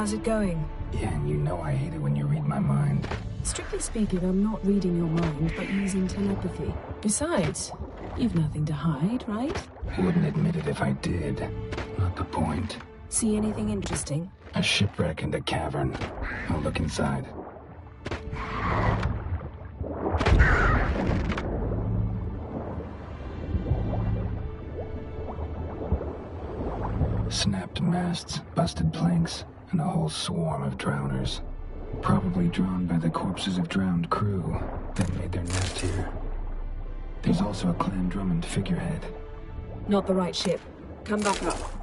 How's it going? Yeah, and you know I hate it when you read my mind. Strictly speaking, I'm not reading your mind, but using telepathy. Besides, you've nothing to hide, right? I wouldn't admit it if I did. Not the point. See anything interesting? A shipwreck and a cavern. I'll look inside. Snapped masts, busted planks, and a whole swarm of drowners. Probably drawn by the corpses of drowned crew that made their nest here. There's also a Clan Drummond figurehead. Not the right ship. Come back up.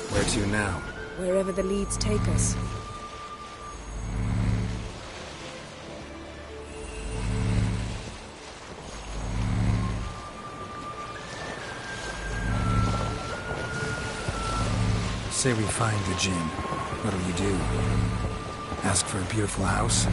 Where to now? Wherever the leads take us. Say we find the Jinn. What'll you do? Ask for a beautiful house?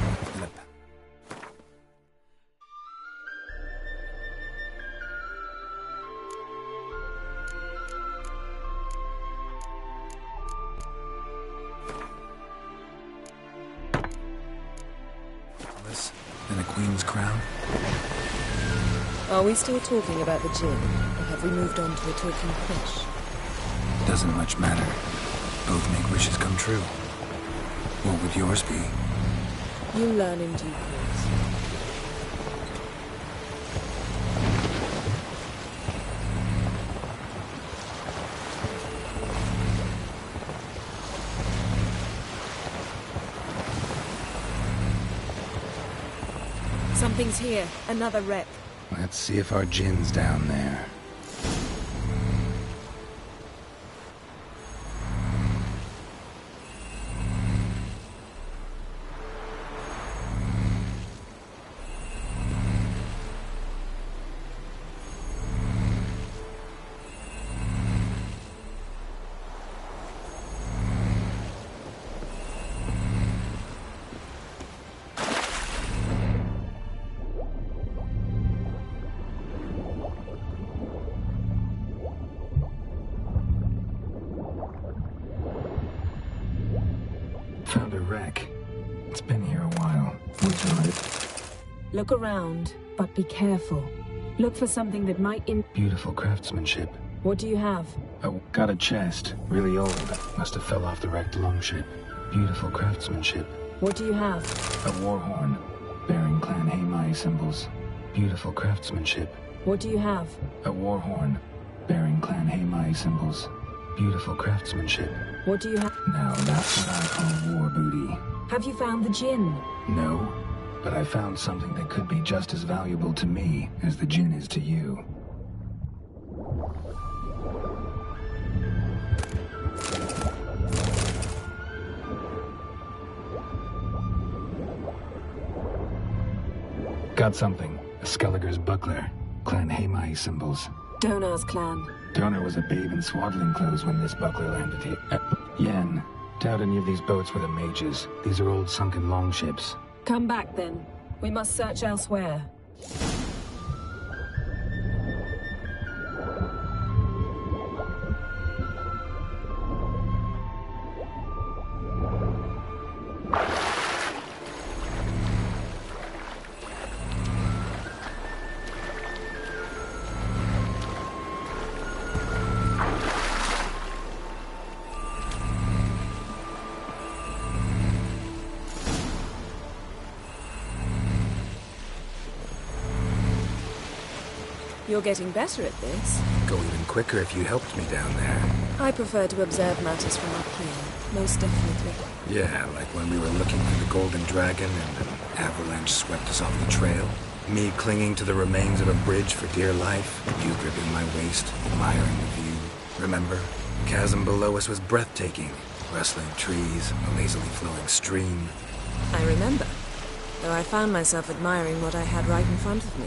And a queen's crown? Are we still talking about the Jinn, or have we moved on to a talking fish? Doesn't much matter. Both make wishes come true. What would yours be? You'll learn in due course. Something's here. Another wreck. Let's see if our Jinn's down there. Found a wreck. It's been here a while. What's on it? Look around, but be careful. Look for something that might Beautiful craftsmanship. What do you have? Oh, got a chest. Really old. Must have fell off the wrecked longship. Beautiful craftsmanship. What do you have? A war horn. Bearing Clan Hamai symbols. Beautiful craftsmanship. What do you have? A war horn. Bearing Clan Hamai symbols. Beautiful craftsmanship. What do you have? Now that's what I call war booty. Have you found the Jinn? No, but I found something that could be just as valuable to me as the Jinn is to you. Got something. A Skelliger's buckler. Clan Hamai symbols. Donar's clan. Donar was a babe in swaddling clothes when this buckler landed here. Yen. Doubt any of these boats were the mages. These are old sunken longships. Come back then. We must search elsewhere. You're getting better at this. Go even quicker if you helped me down there. I prefer to observe matters from up here, most definitely. Yeah, like when we were looking for the Golden Dragon and an avalanche swept us off the trail. Me clinging to the remains of a bridge for dear life. You gripping my waist, admiring the view. Remember? The chasm below us was breathtaking. Rustling trees, a lazily flowing stream. I remember, though I found myself admiring what I had right in front of me.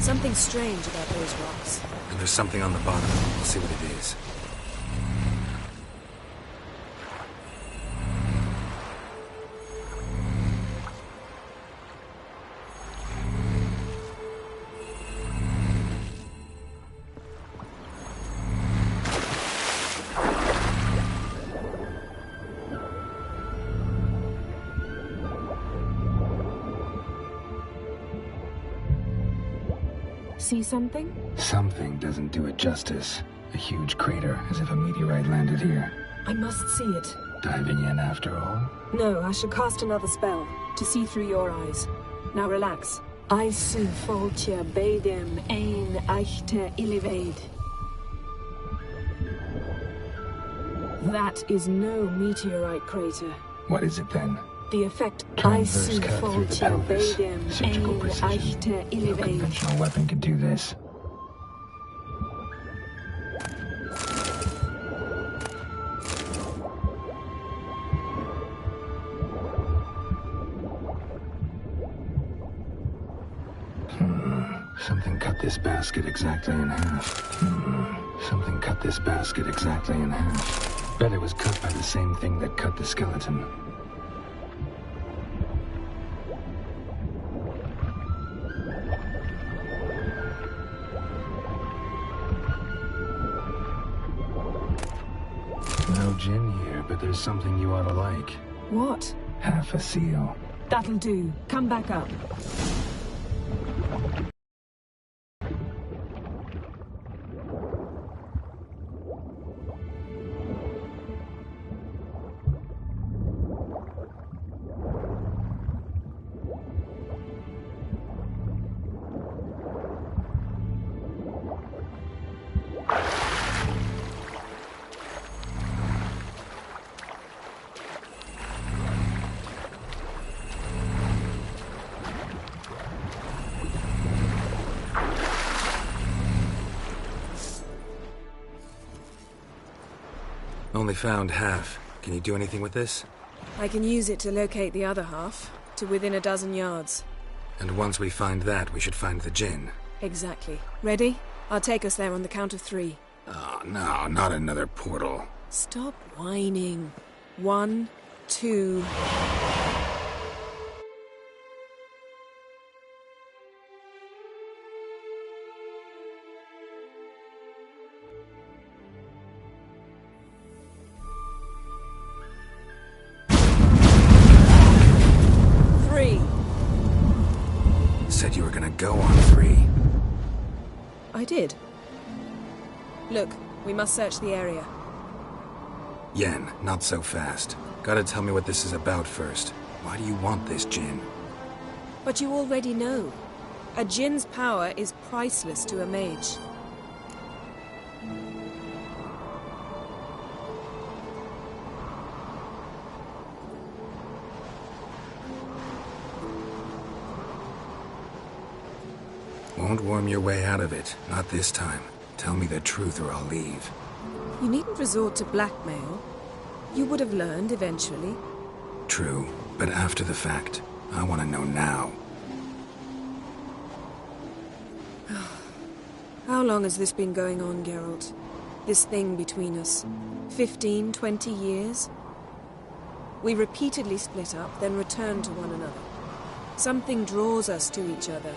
Something strange about those rocks. And there's something on the bottom. We'll see what it is. See something? Something doesn't do it justice. A huge crater, as if a meteorite landed here. I must see it. Diving in after all? No, I shall cast another spell, to see through your eyes. Now relax. Eisen foltje beidem ein echte iliveid. That is no meteorite crater. What is it then? The effect Transverse Eisen cut through the foltje pelvis. beidem Surgical ein precision. echte No iliveid. conventional weapon could do this. Something cut this basket exactly in half. Something cut this basket exactly in half. Bet it was cut by the same thing that cut the skeleton. No gin here, but there's something you ought to like. What? Half a seal. That'll do. Come back up. Only found half. Can you do anything with this? I can use it to locate the other half, to within a dozen yards. And once we find that, we should find the gin. Exactly. Ready? I'll take us there on the count of 3. Oh, no, not another portal. Stop whining. 1, 2... Said you were gonna go on 3. I did. Look, we must search the area. Yen, not so fast. Gotta tell me what this is about first. Why do you want this gin? But you already know. A djinn's power is priceless to a mage. Won't worm your way out of it. Not this time. Tell me the truth or I'll leave. You needn't resort to blackmail. You would have learned eventually. True, but after the fact. I want to know now. How long has this been going on, Geralt? This thing between us? 15, 20 years? We repeatedly split up, then returned to one another. Something draws us to each other,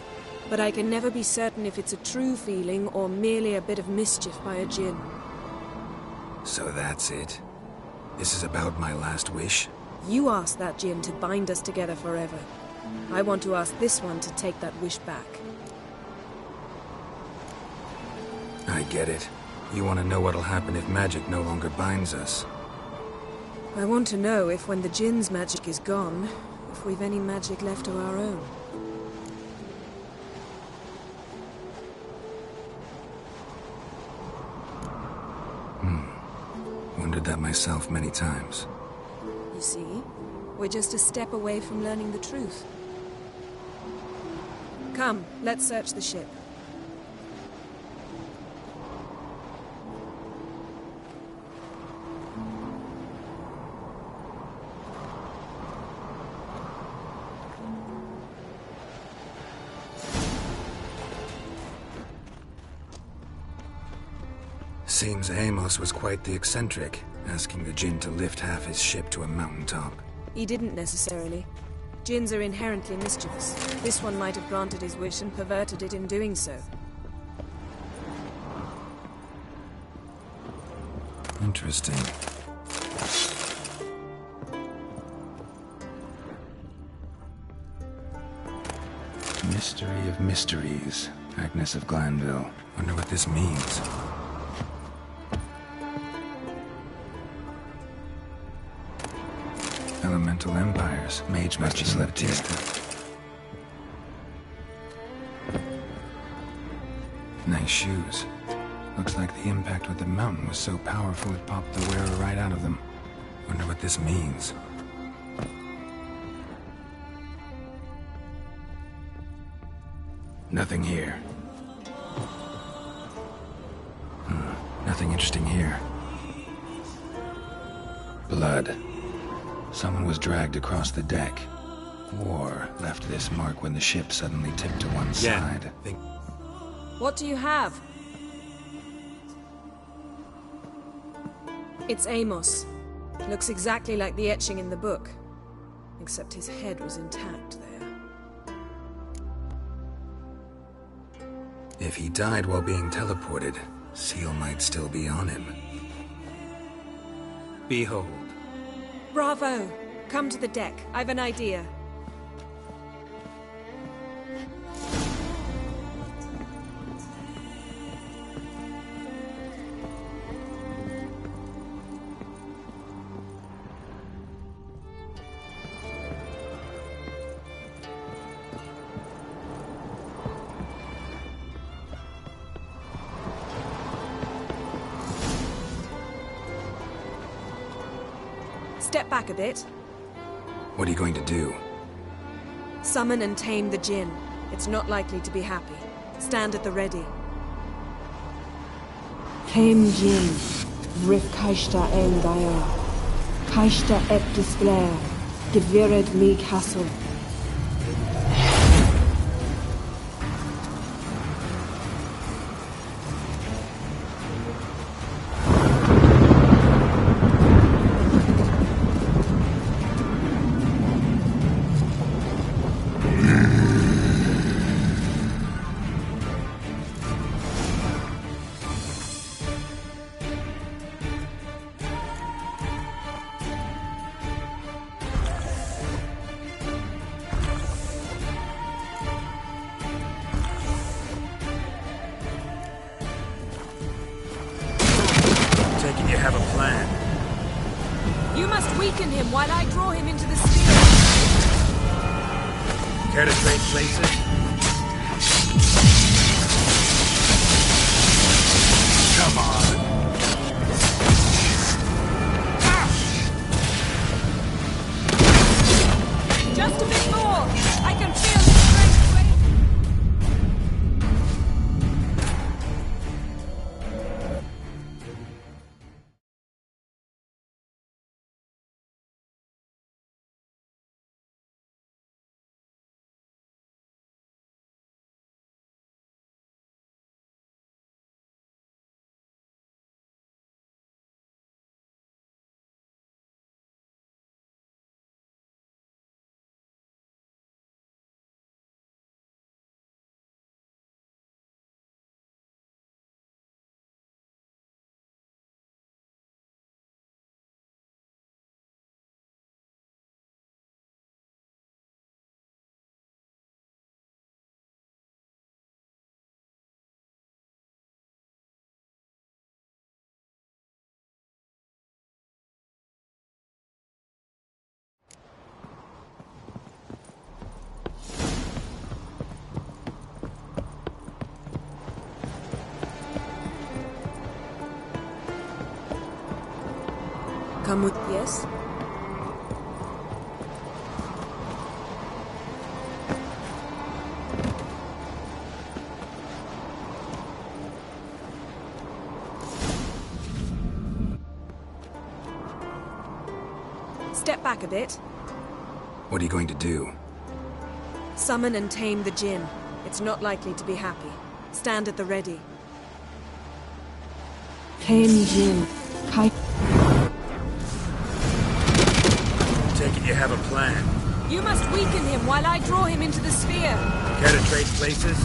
but I can never be certain if it's a true feeling or merely a bit of mischief by a djinn. So that's it? This is about my last wish? You asked that djinn to bind us together forever. I want to ask this one to take that wish back. I get it. You want to know what'll happen if magic no longer binds us. I want to know if when the Jinn's magic is gone, if we've any magic left of our own. Wondered that myself many times. You see, we're just a step away from learning the truth. Come, let's search the ship. Seems Amos was quite the eccentric, asking the Jinn to lift half his ship to a mountaintop. He didn't necessarily. Jinns are inherently mischievous. This one might have granted his wish and perverted it in doing so. Interesting. Mystery of mysteries. Agnes of Glanville. Wonder what this means. Elemental empires. Mage magic Leptista. Nice shoes. Looks like the impact with the mountain was so powerful it popped the wearer right out of them. Wonder what this means. Nothing here. Nothing interesting here. Blood. Someone was dragged across the deck. Or left this mark when the ship suddenly tipped to one side. What do you have? It's Amos. Looks exactly like the etching in the book. Except his head was intact there. If he died while being teleported, Seal might still be on him. Behold. Bravo! Come to the deck. I've an idea. Step back a bit. What are you going to do? Summon and tame the Jinn. It's not likely to be happy. Stand at the ready. Tame Jinn, Rif Kaishta en Gaia. Kaishta et Displair, Gevired me Castle. You have a plan. You must weaken him while I draw him into the sphere. Care to trade places? Come on. Just a bit more. I can feel come with... Yes? Step back a bit. What are you going to do? Summon and tame the djinn. It's not likely to be happy. Stand at the ready. Tame Jin. Kai. Take it you have a plan. You must weaken him while I draw him into the sphere. Care to trade places?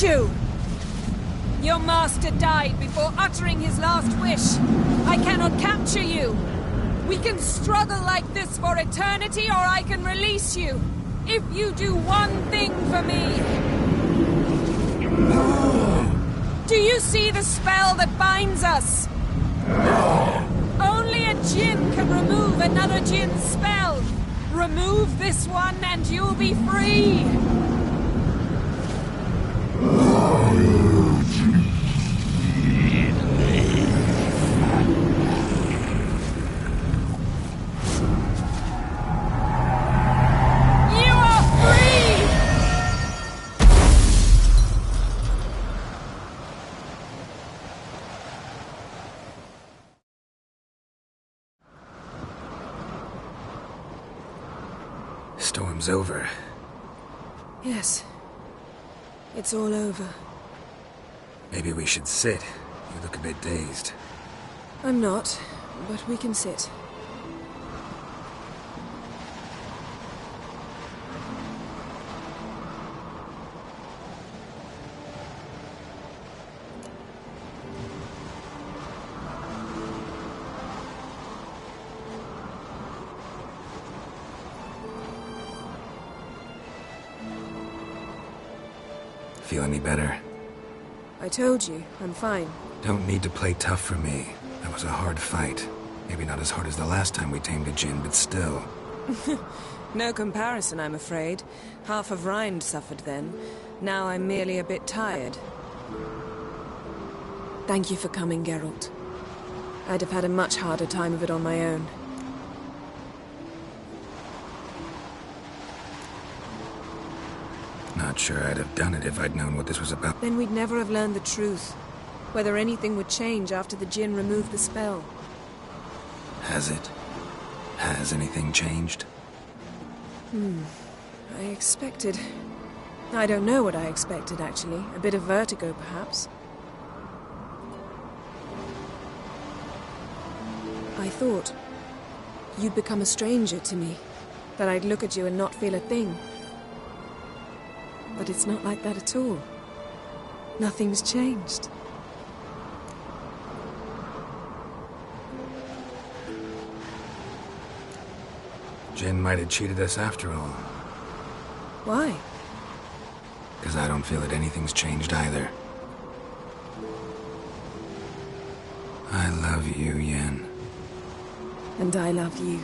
You! Your master died before uttering his last wish. I cannot capture you. We can struggle like this for eternity, or I can release you. If you do one thing for me. Do you see the spell that binds us? Only a djinn can remove another djinn's spell. Remove this one and you'll be free. Storm's over. Yes. It's all over. Maybe we should sit. You look a bit dazed. I'm not, but we can sit. Feel any better? I told you, I'm fine. Don't need to play tough for me. That was a hard fight. Maybe not as hard as the last time we tamed a djinn, but still. No comparison, I'm afraid. Half of Rind suffered then. Now I'm merely a bit tired. Thank you for coming, Geralt. I'd have had a much harder time of it on my own. Not sure I'd have done it if I'd known what this was about. Then we'd never have learned the truth. Whether anything would change after the djinn removed the spell. Has it? Has anything changed? I expected... I don't know what I expected, actually. A bit of vertigo, perhaps. I thought you'd become a stranger to me. That I'd look at you and not feel a thing. But it's not like that at all. Nothing's changed. Jinn might have cheated us after all. Why? Because I don't feel that anything's changed either. I love you, Yen. And I love you.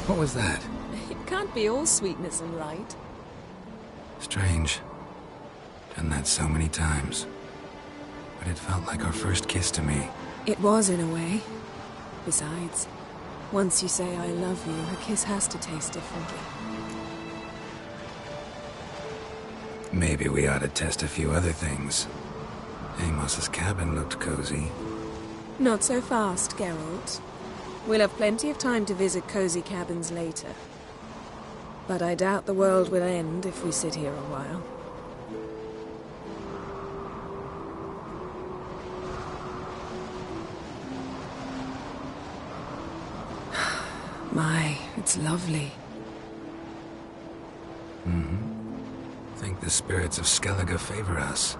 What was that? It can't be all sweetness and light. Strange. Done that so many times. But it felt like our first kiss to me. It was, in a way. Besides, once you say I love you, a kiss has to taste differently. Maybe we ought to test a few other things. Amos's cabin looked cozy. Not so fast, Geralt. We'll have plenty of time to visit cozy cabins later. But I doubt the world will end if we sit here a while. My, it's lovely. Think the spirits of Skellige favor us.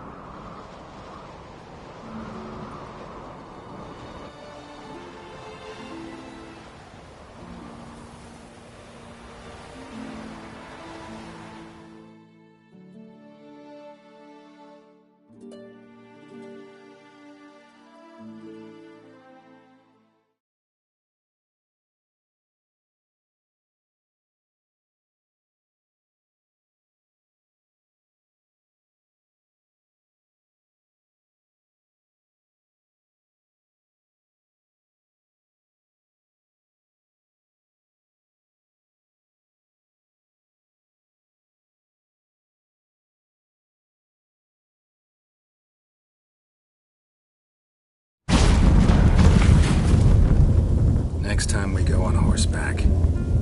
Next time we go on horseback.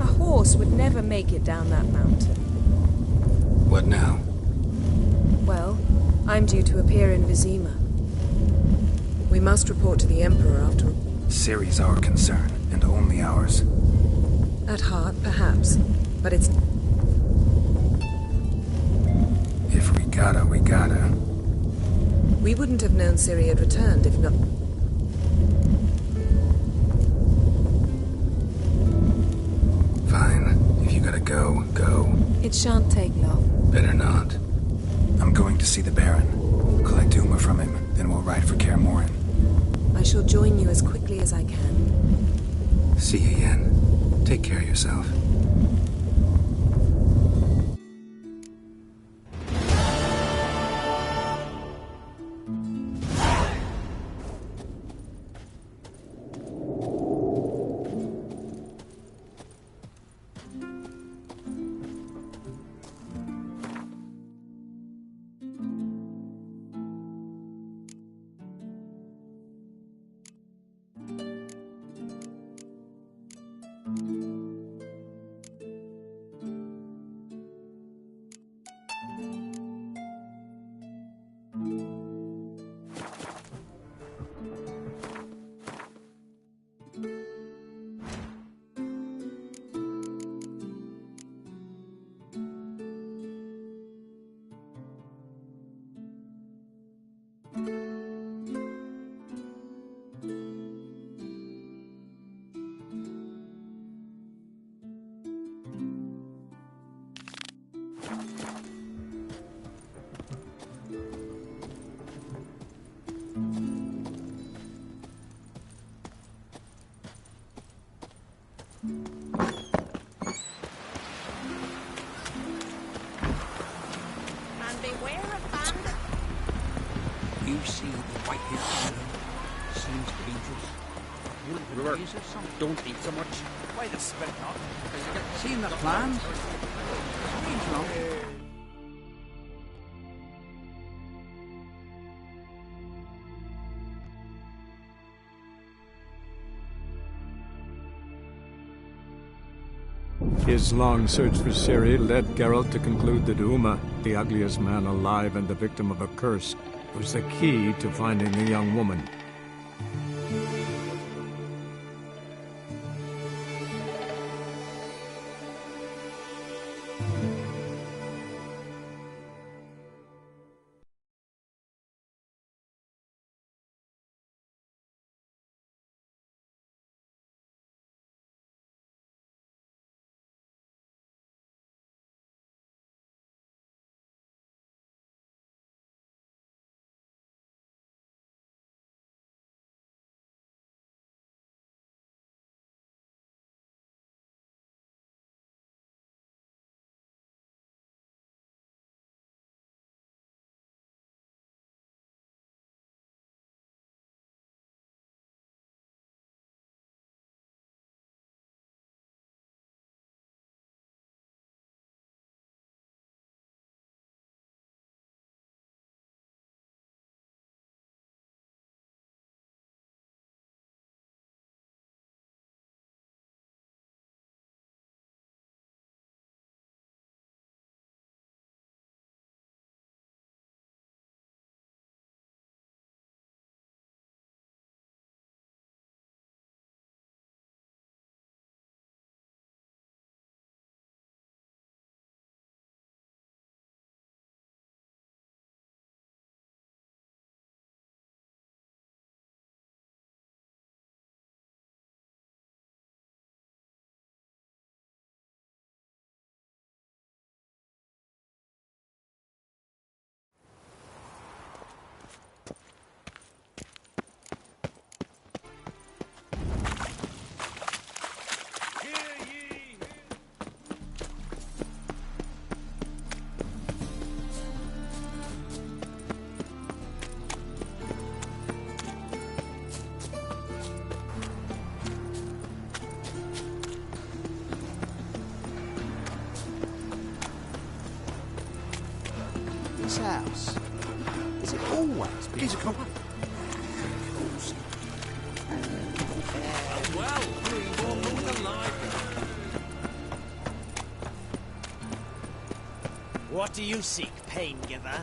A horse would never make it down that mountain. What now? Well, I'm due to appear in Vizima. We must report to the Emperor after... Ciri's our concern, and only ours. At heart, perhaps. But it's... If we gotta, we gotta. We wouldn't have known Ciri had returned if not... Fine. If you gotta go, go. It shan't take long. Better not. I'm going to see the Baron. Collect Uma from him, then we'll ride for Kaer Morhen. I shall join you as quickly as I can. See you, Yen. Take care of yourself. You see the white-haired fellow? Seems dangerous. River, don't eat so much. Why the spit not? Seen the plans? Strange enough. His long search for Ciri led Geralt to conclude that Uma, the ugliest man alive and the victim of a curse, was the key to finding the young woman. this house? Is it always been quiet? Well, we walk with a life. What do you seek, pain giver?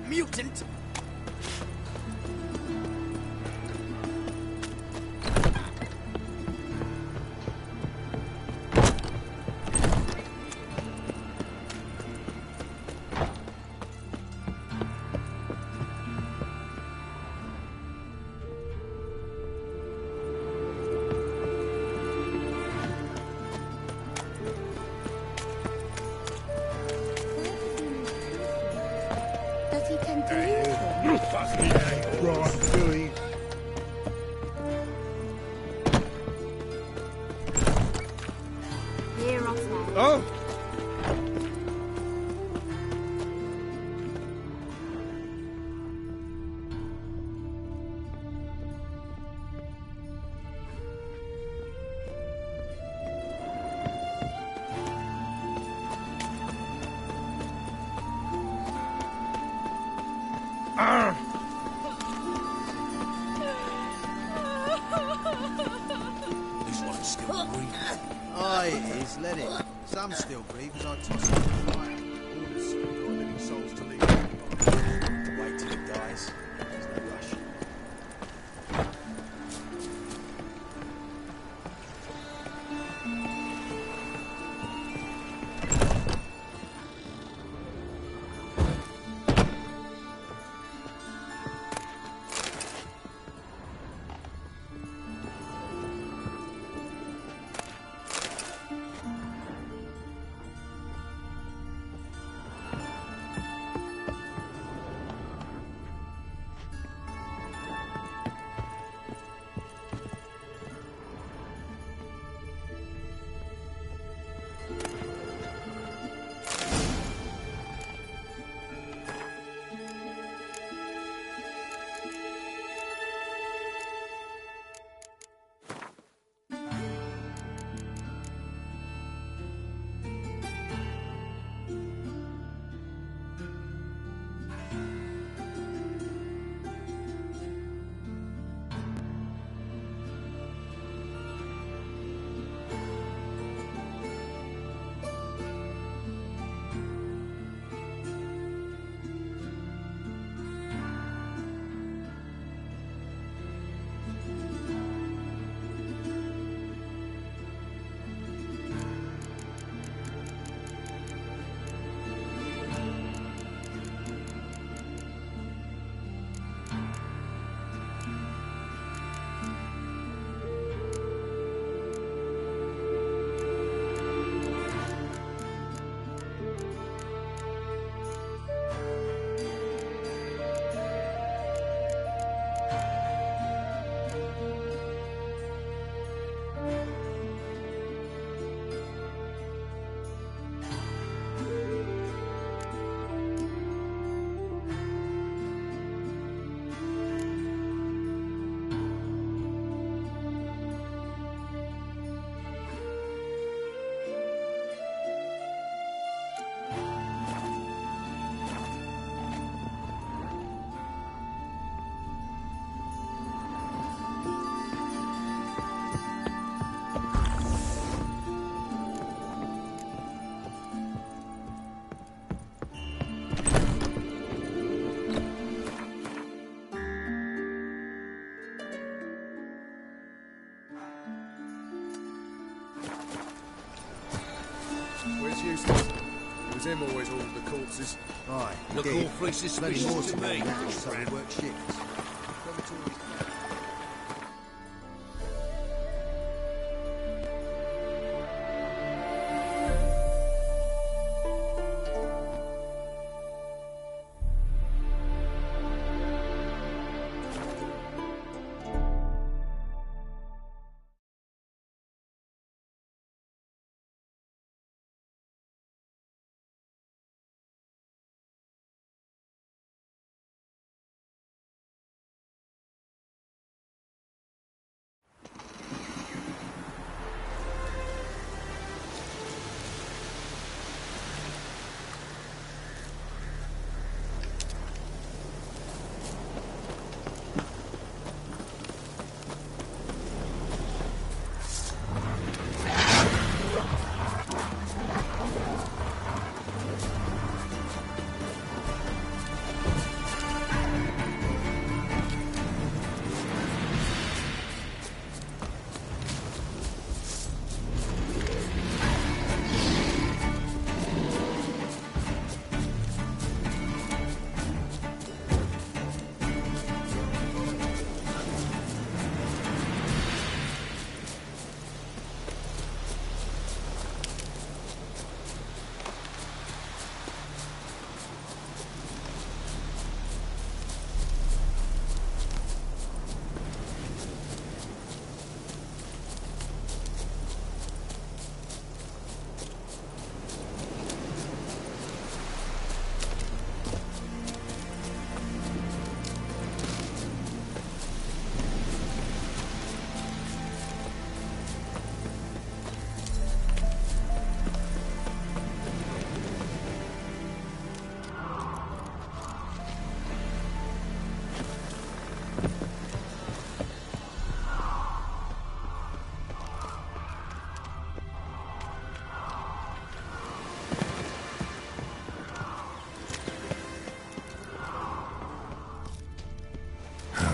Mutant! Does he tend to use them? Right, Billy. Here, Oswald. Oh! This one's still breathing. Aye, it is. Let it. Some still breathe as I toss it in the fire. All the souls got living souls to leave. Wait till it dies. There's no rush. Where's Eustace? It was him always ordered the corpses. Aye. Look did. awfully Bloody suspicious horse to me. So they work shifts.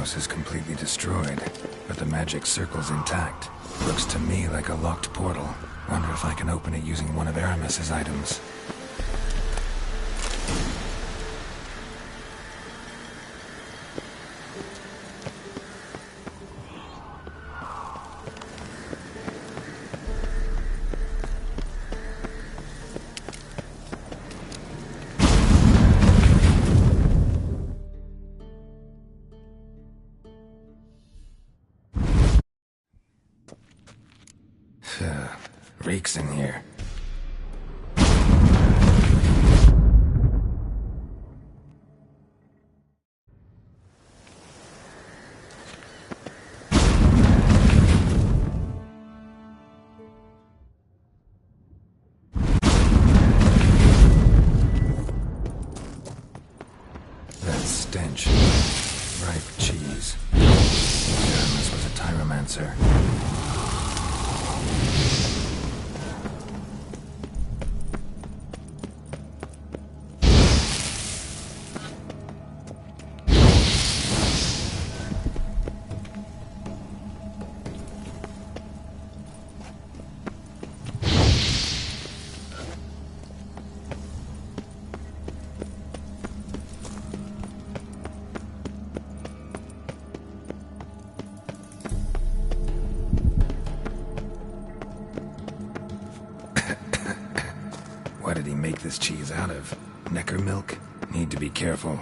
house is completely destroyed, but the magic circle's intact. Looks to me like a locked portal. Wonder if I can open it using one of Aramis's items. Reeks in here. That stench. Ripe cheese. Aramis was a tyromancer. What did he make this cheese out of? Necker milk? Need to be careful.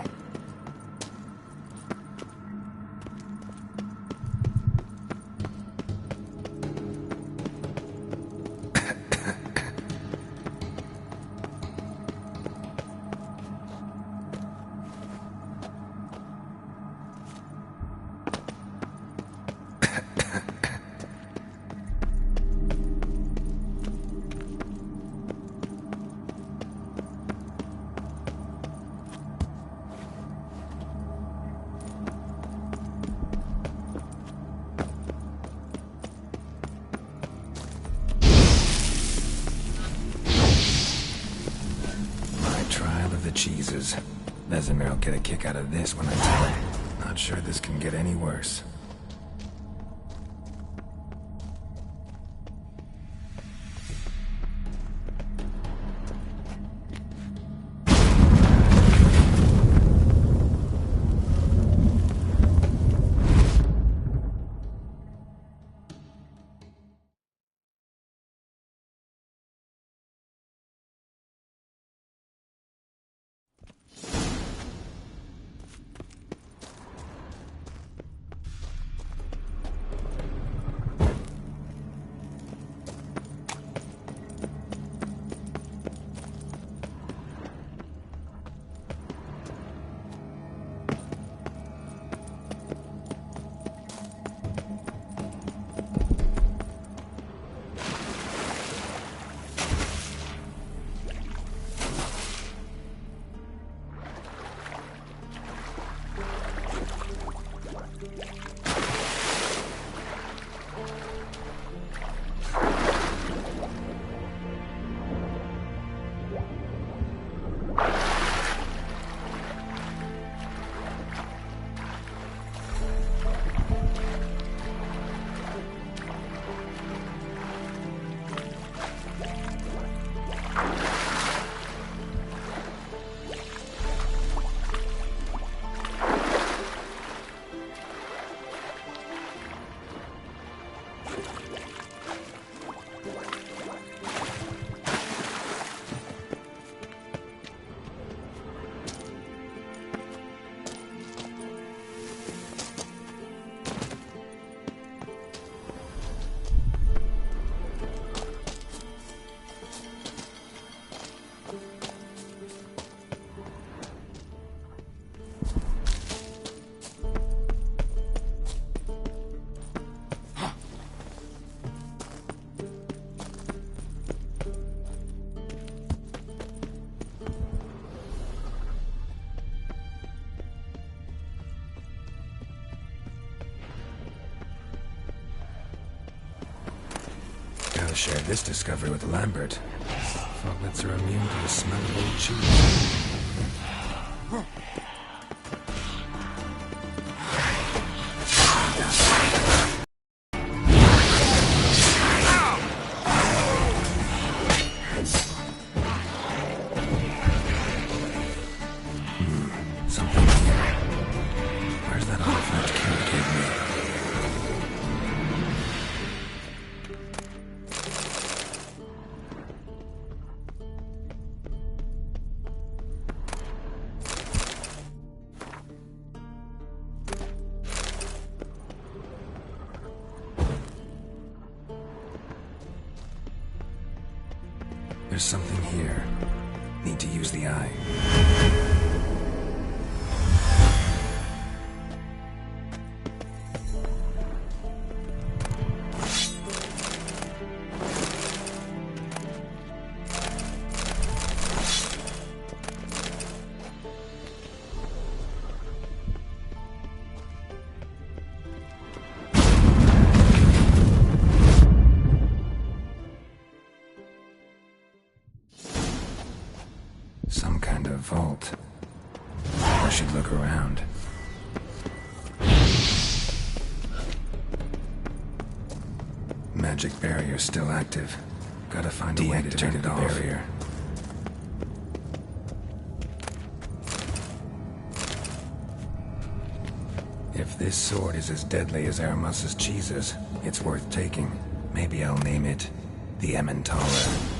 Cheeses. Vesemir will get a kick out of this when I tell him. Not sure this can get any worse. Gotta share this discovery with Lambert. Foglets are immune to the smell of old cheese. There's something here. Need to use the eye. Some kind of vault. I should look around. Magic barrier still active. Gotta find a way to turn it off. Barrier. If this sword is as deadly as Aramus's cheeses, it's worth taking. Maybe I'll name it the Emmentaler.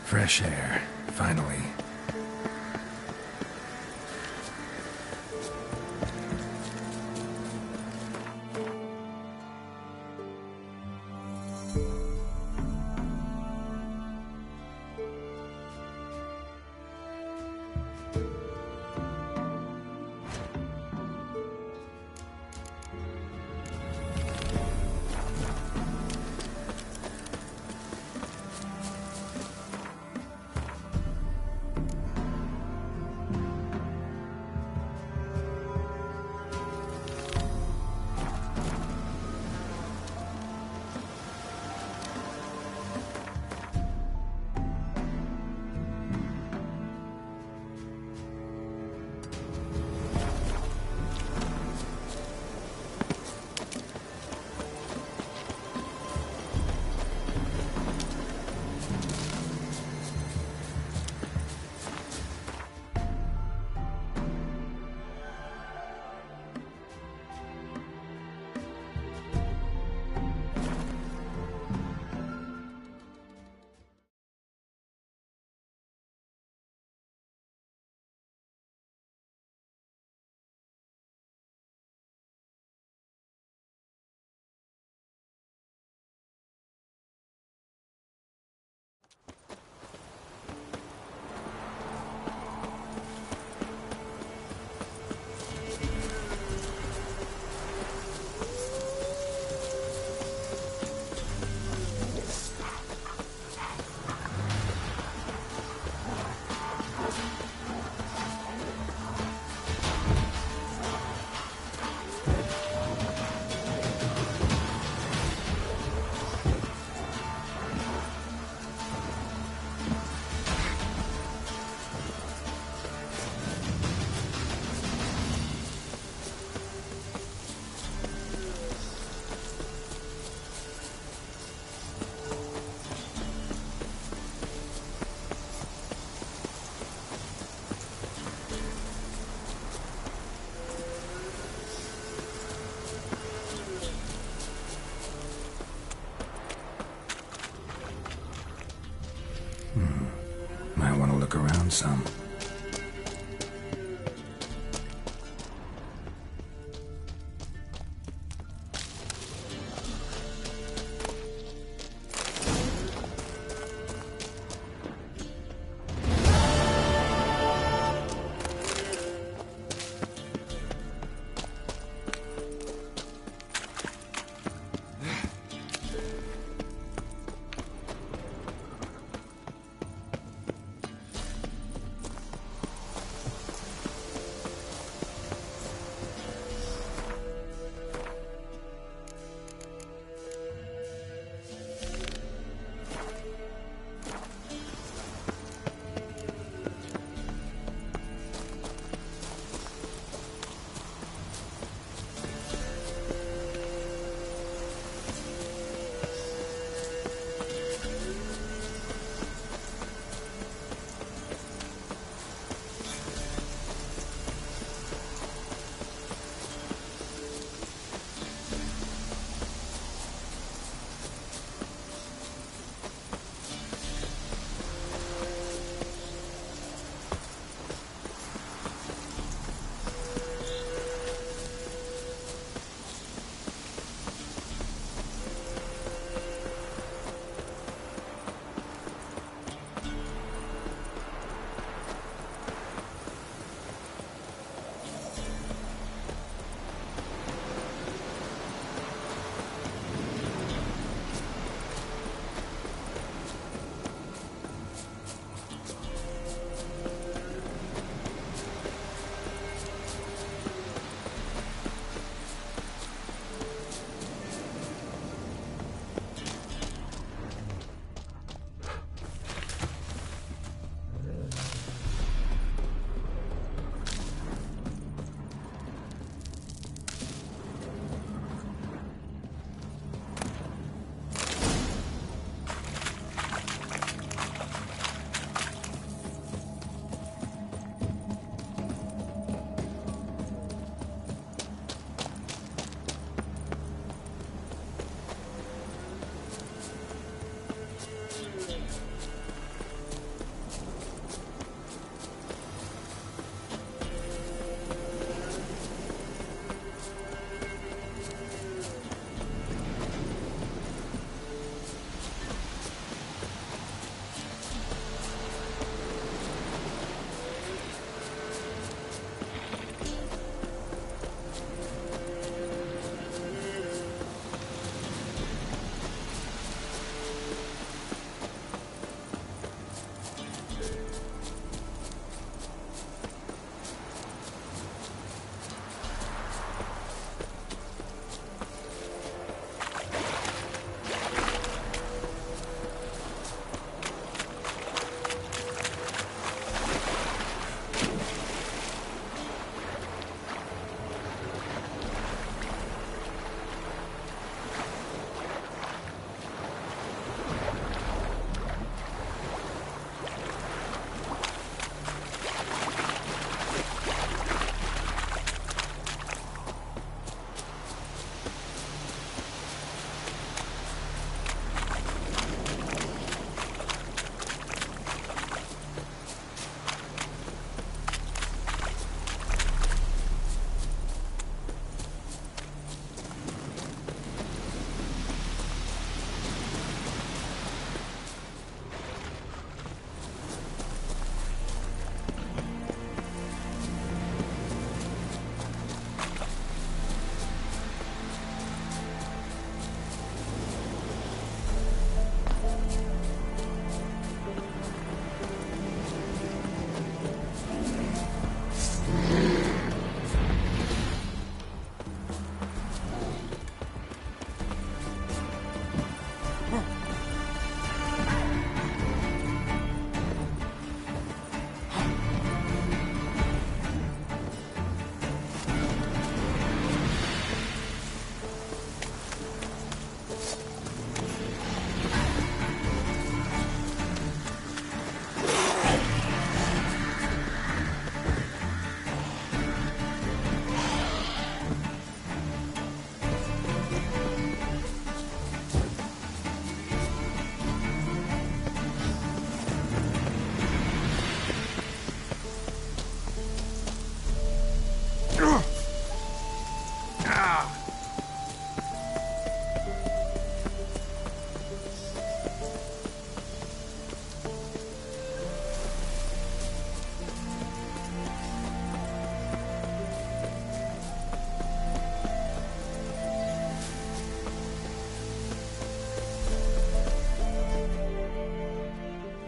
Fresh air, finally.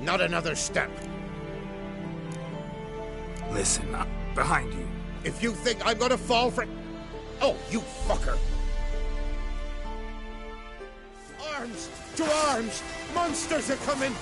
Not another step. Listen, behind you. If you think I'm gonna fall for... Oh, you fucker! Arms! To arms! Monsters are coming!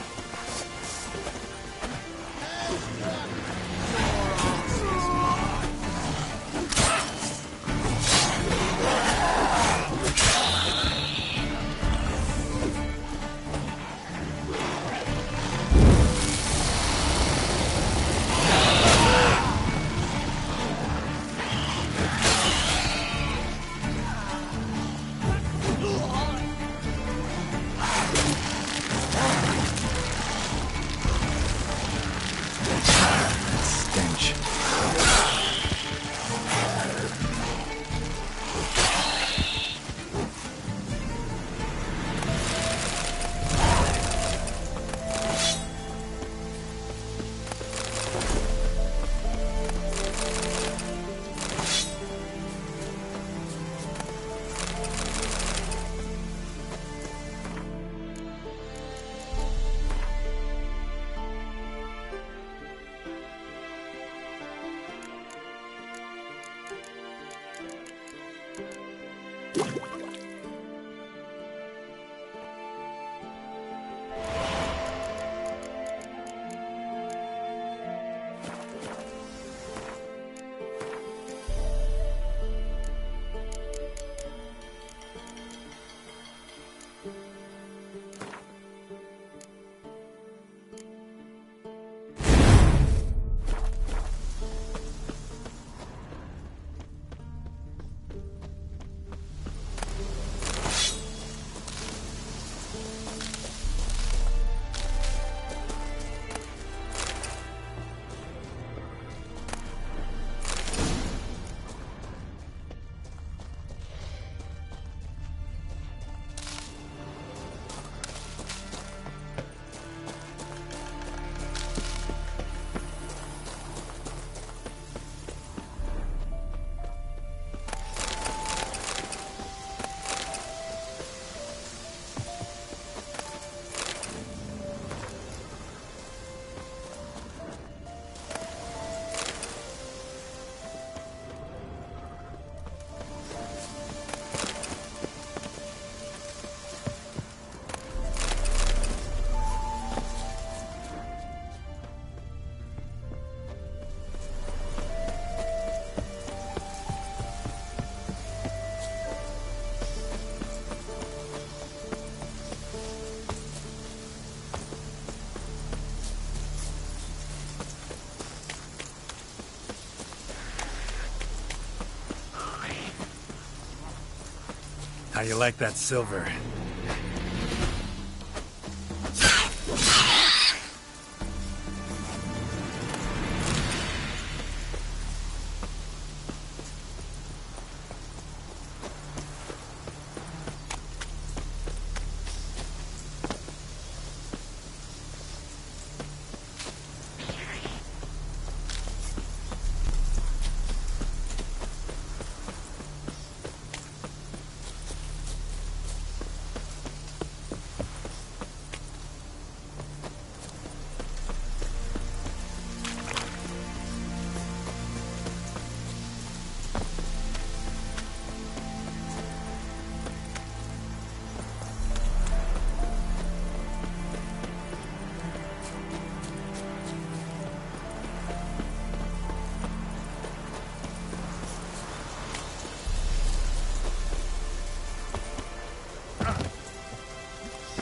How you like that silver?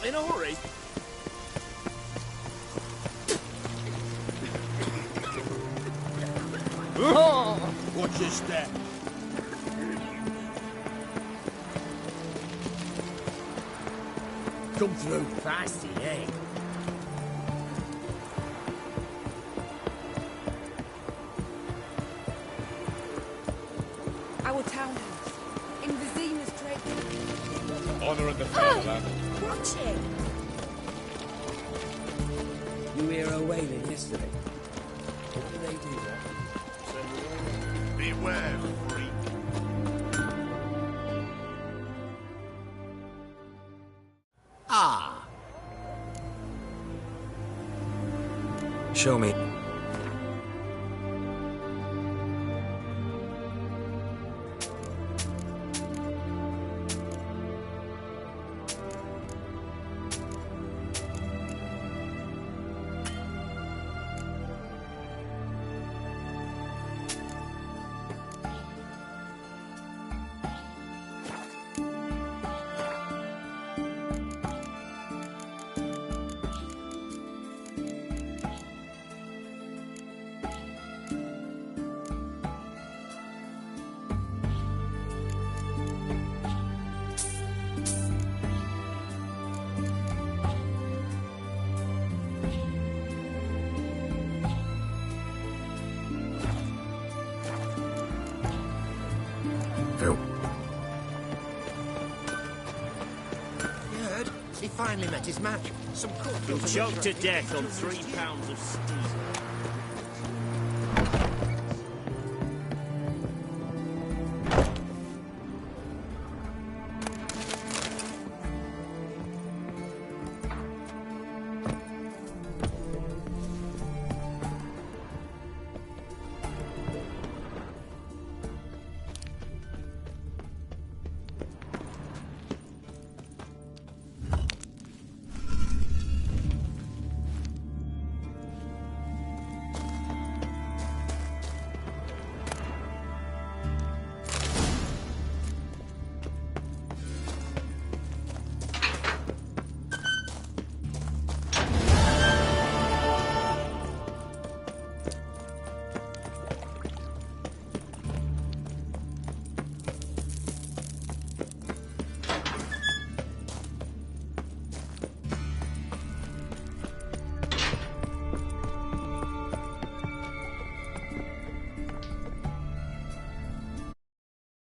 In a hurry. Watch your step. Come through fasty, eh? Our townhouse. In Vizina's trade. Honor in the fatherland. Watch it! You hear her wailing yesterday? What do they do there? Beware, freak. Show me. Phil. You heard? He finally met his match. Some cool You'll choke to death on 3 pounds of steel.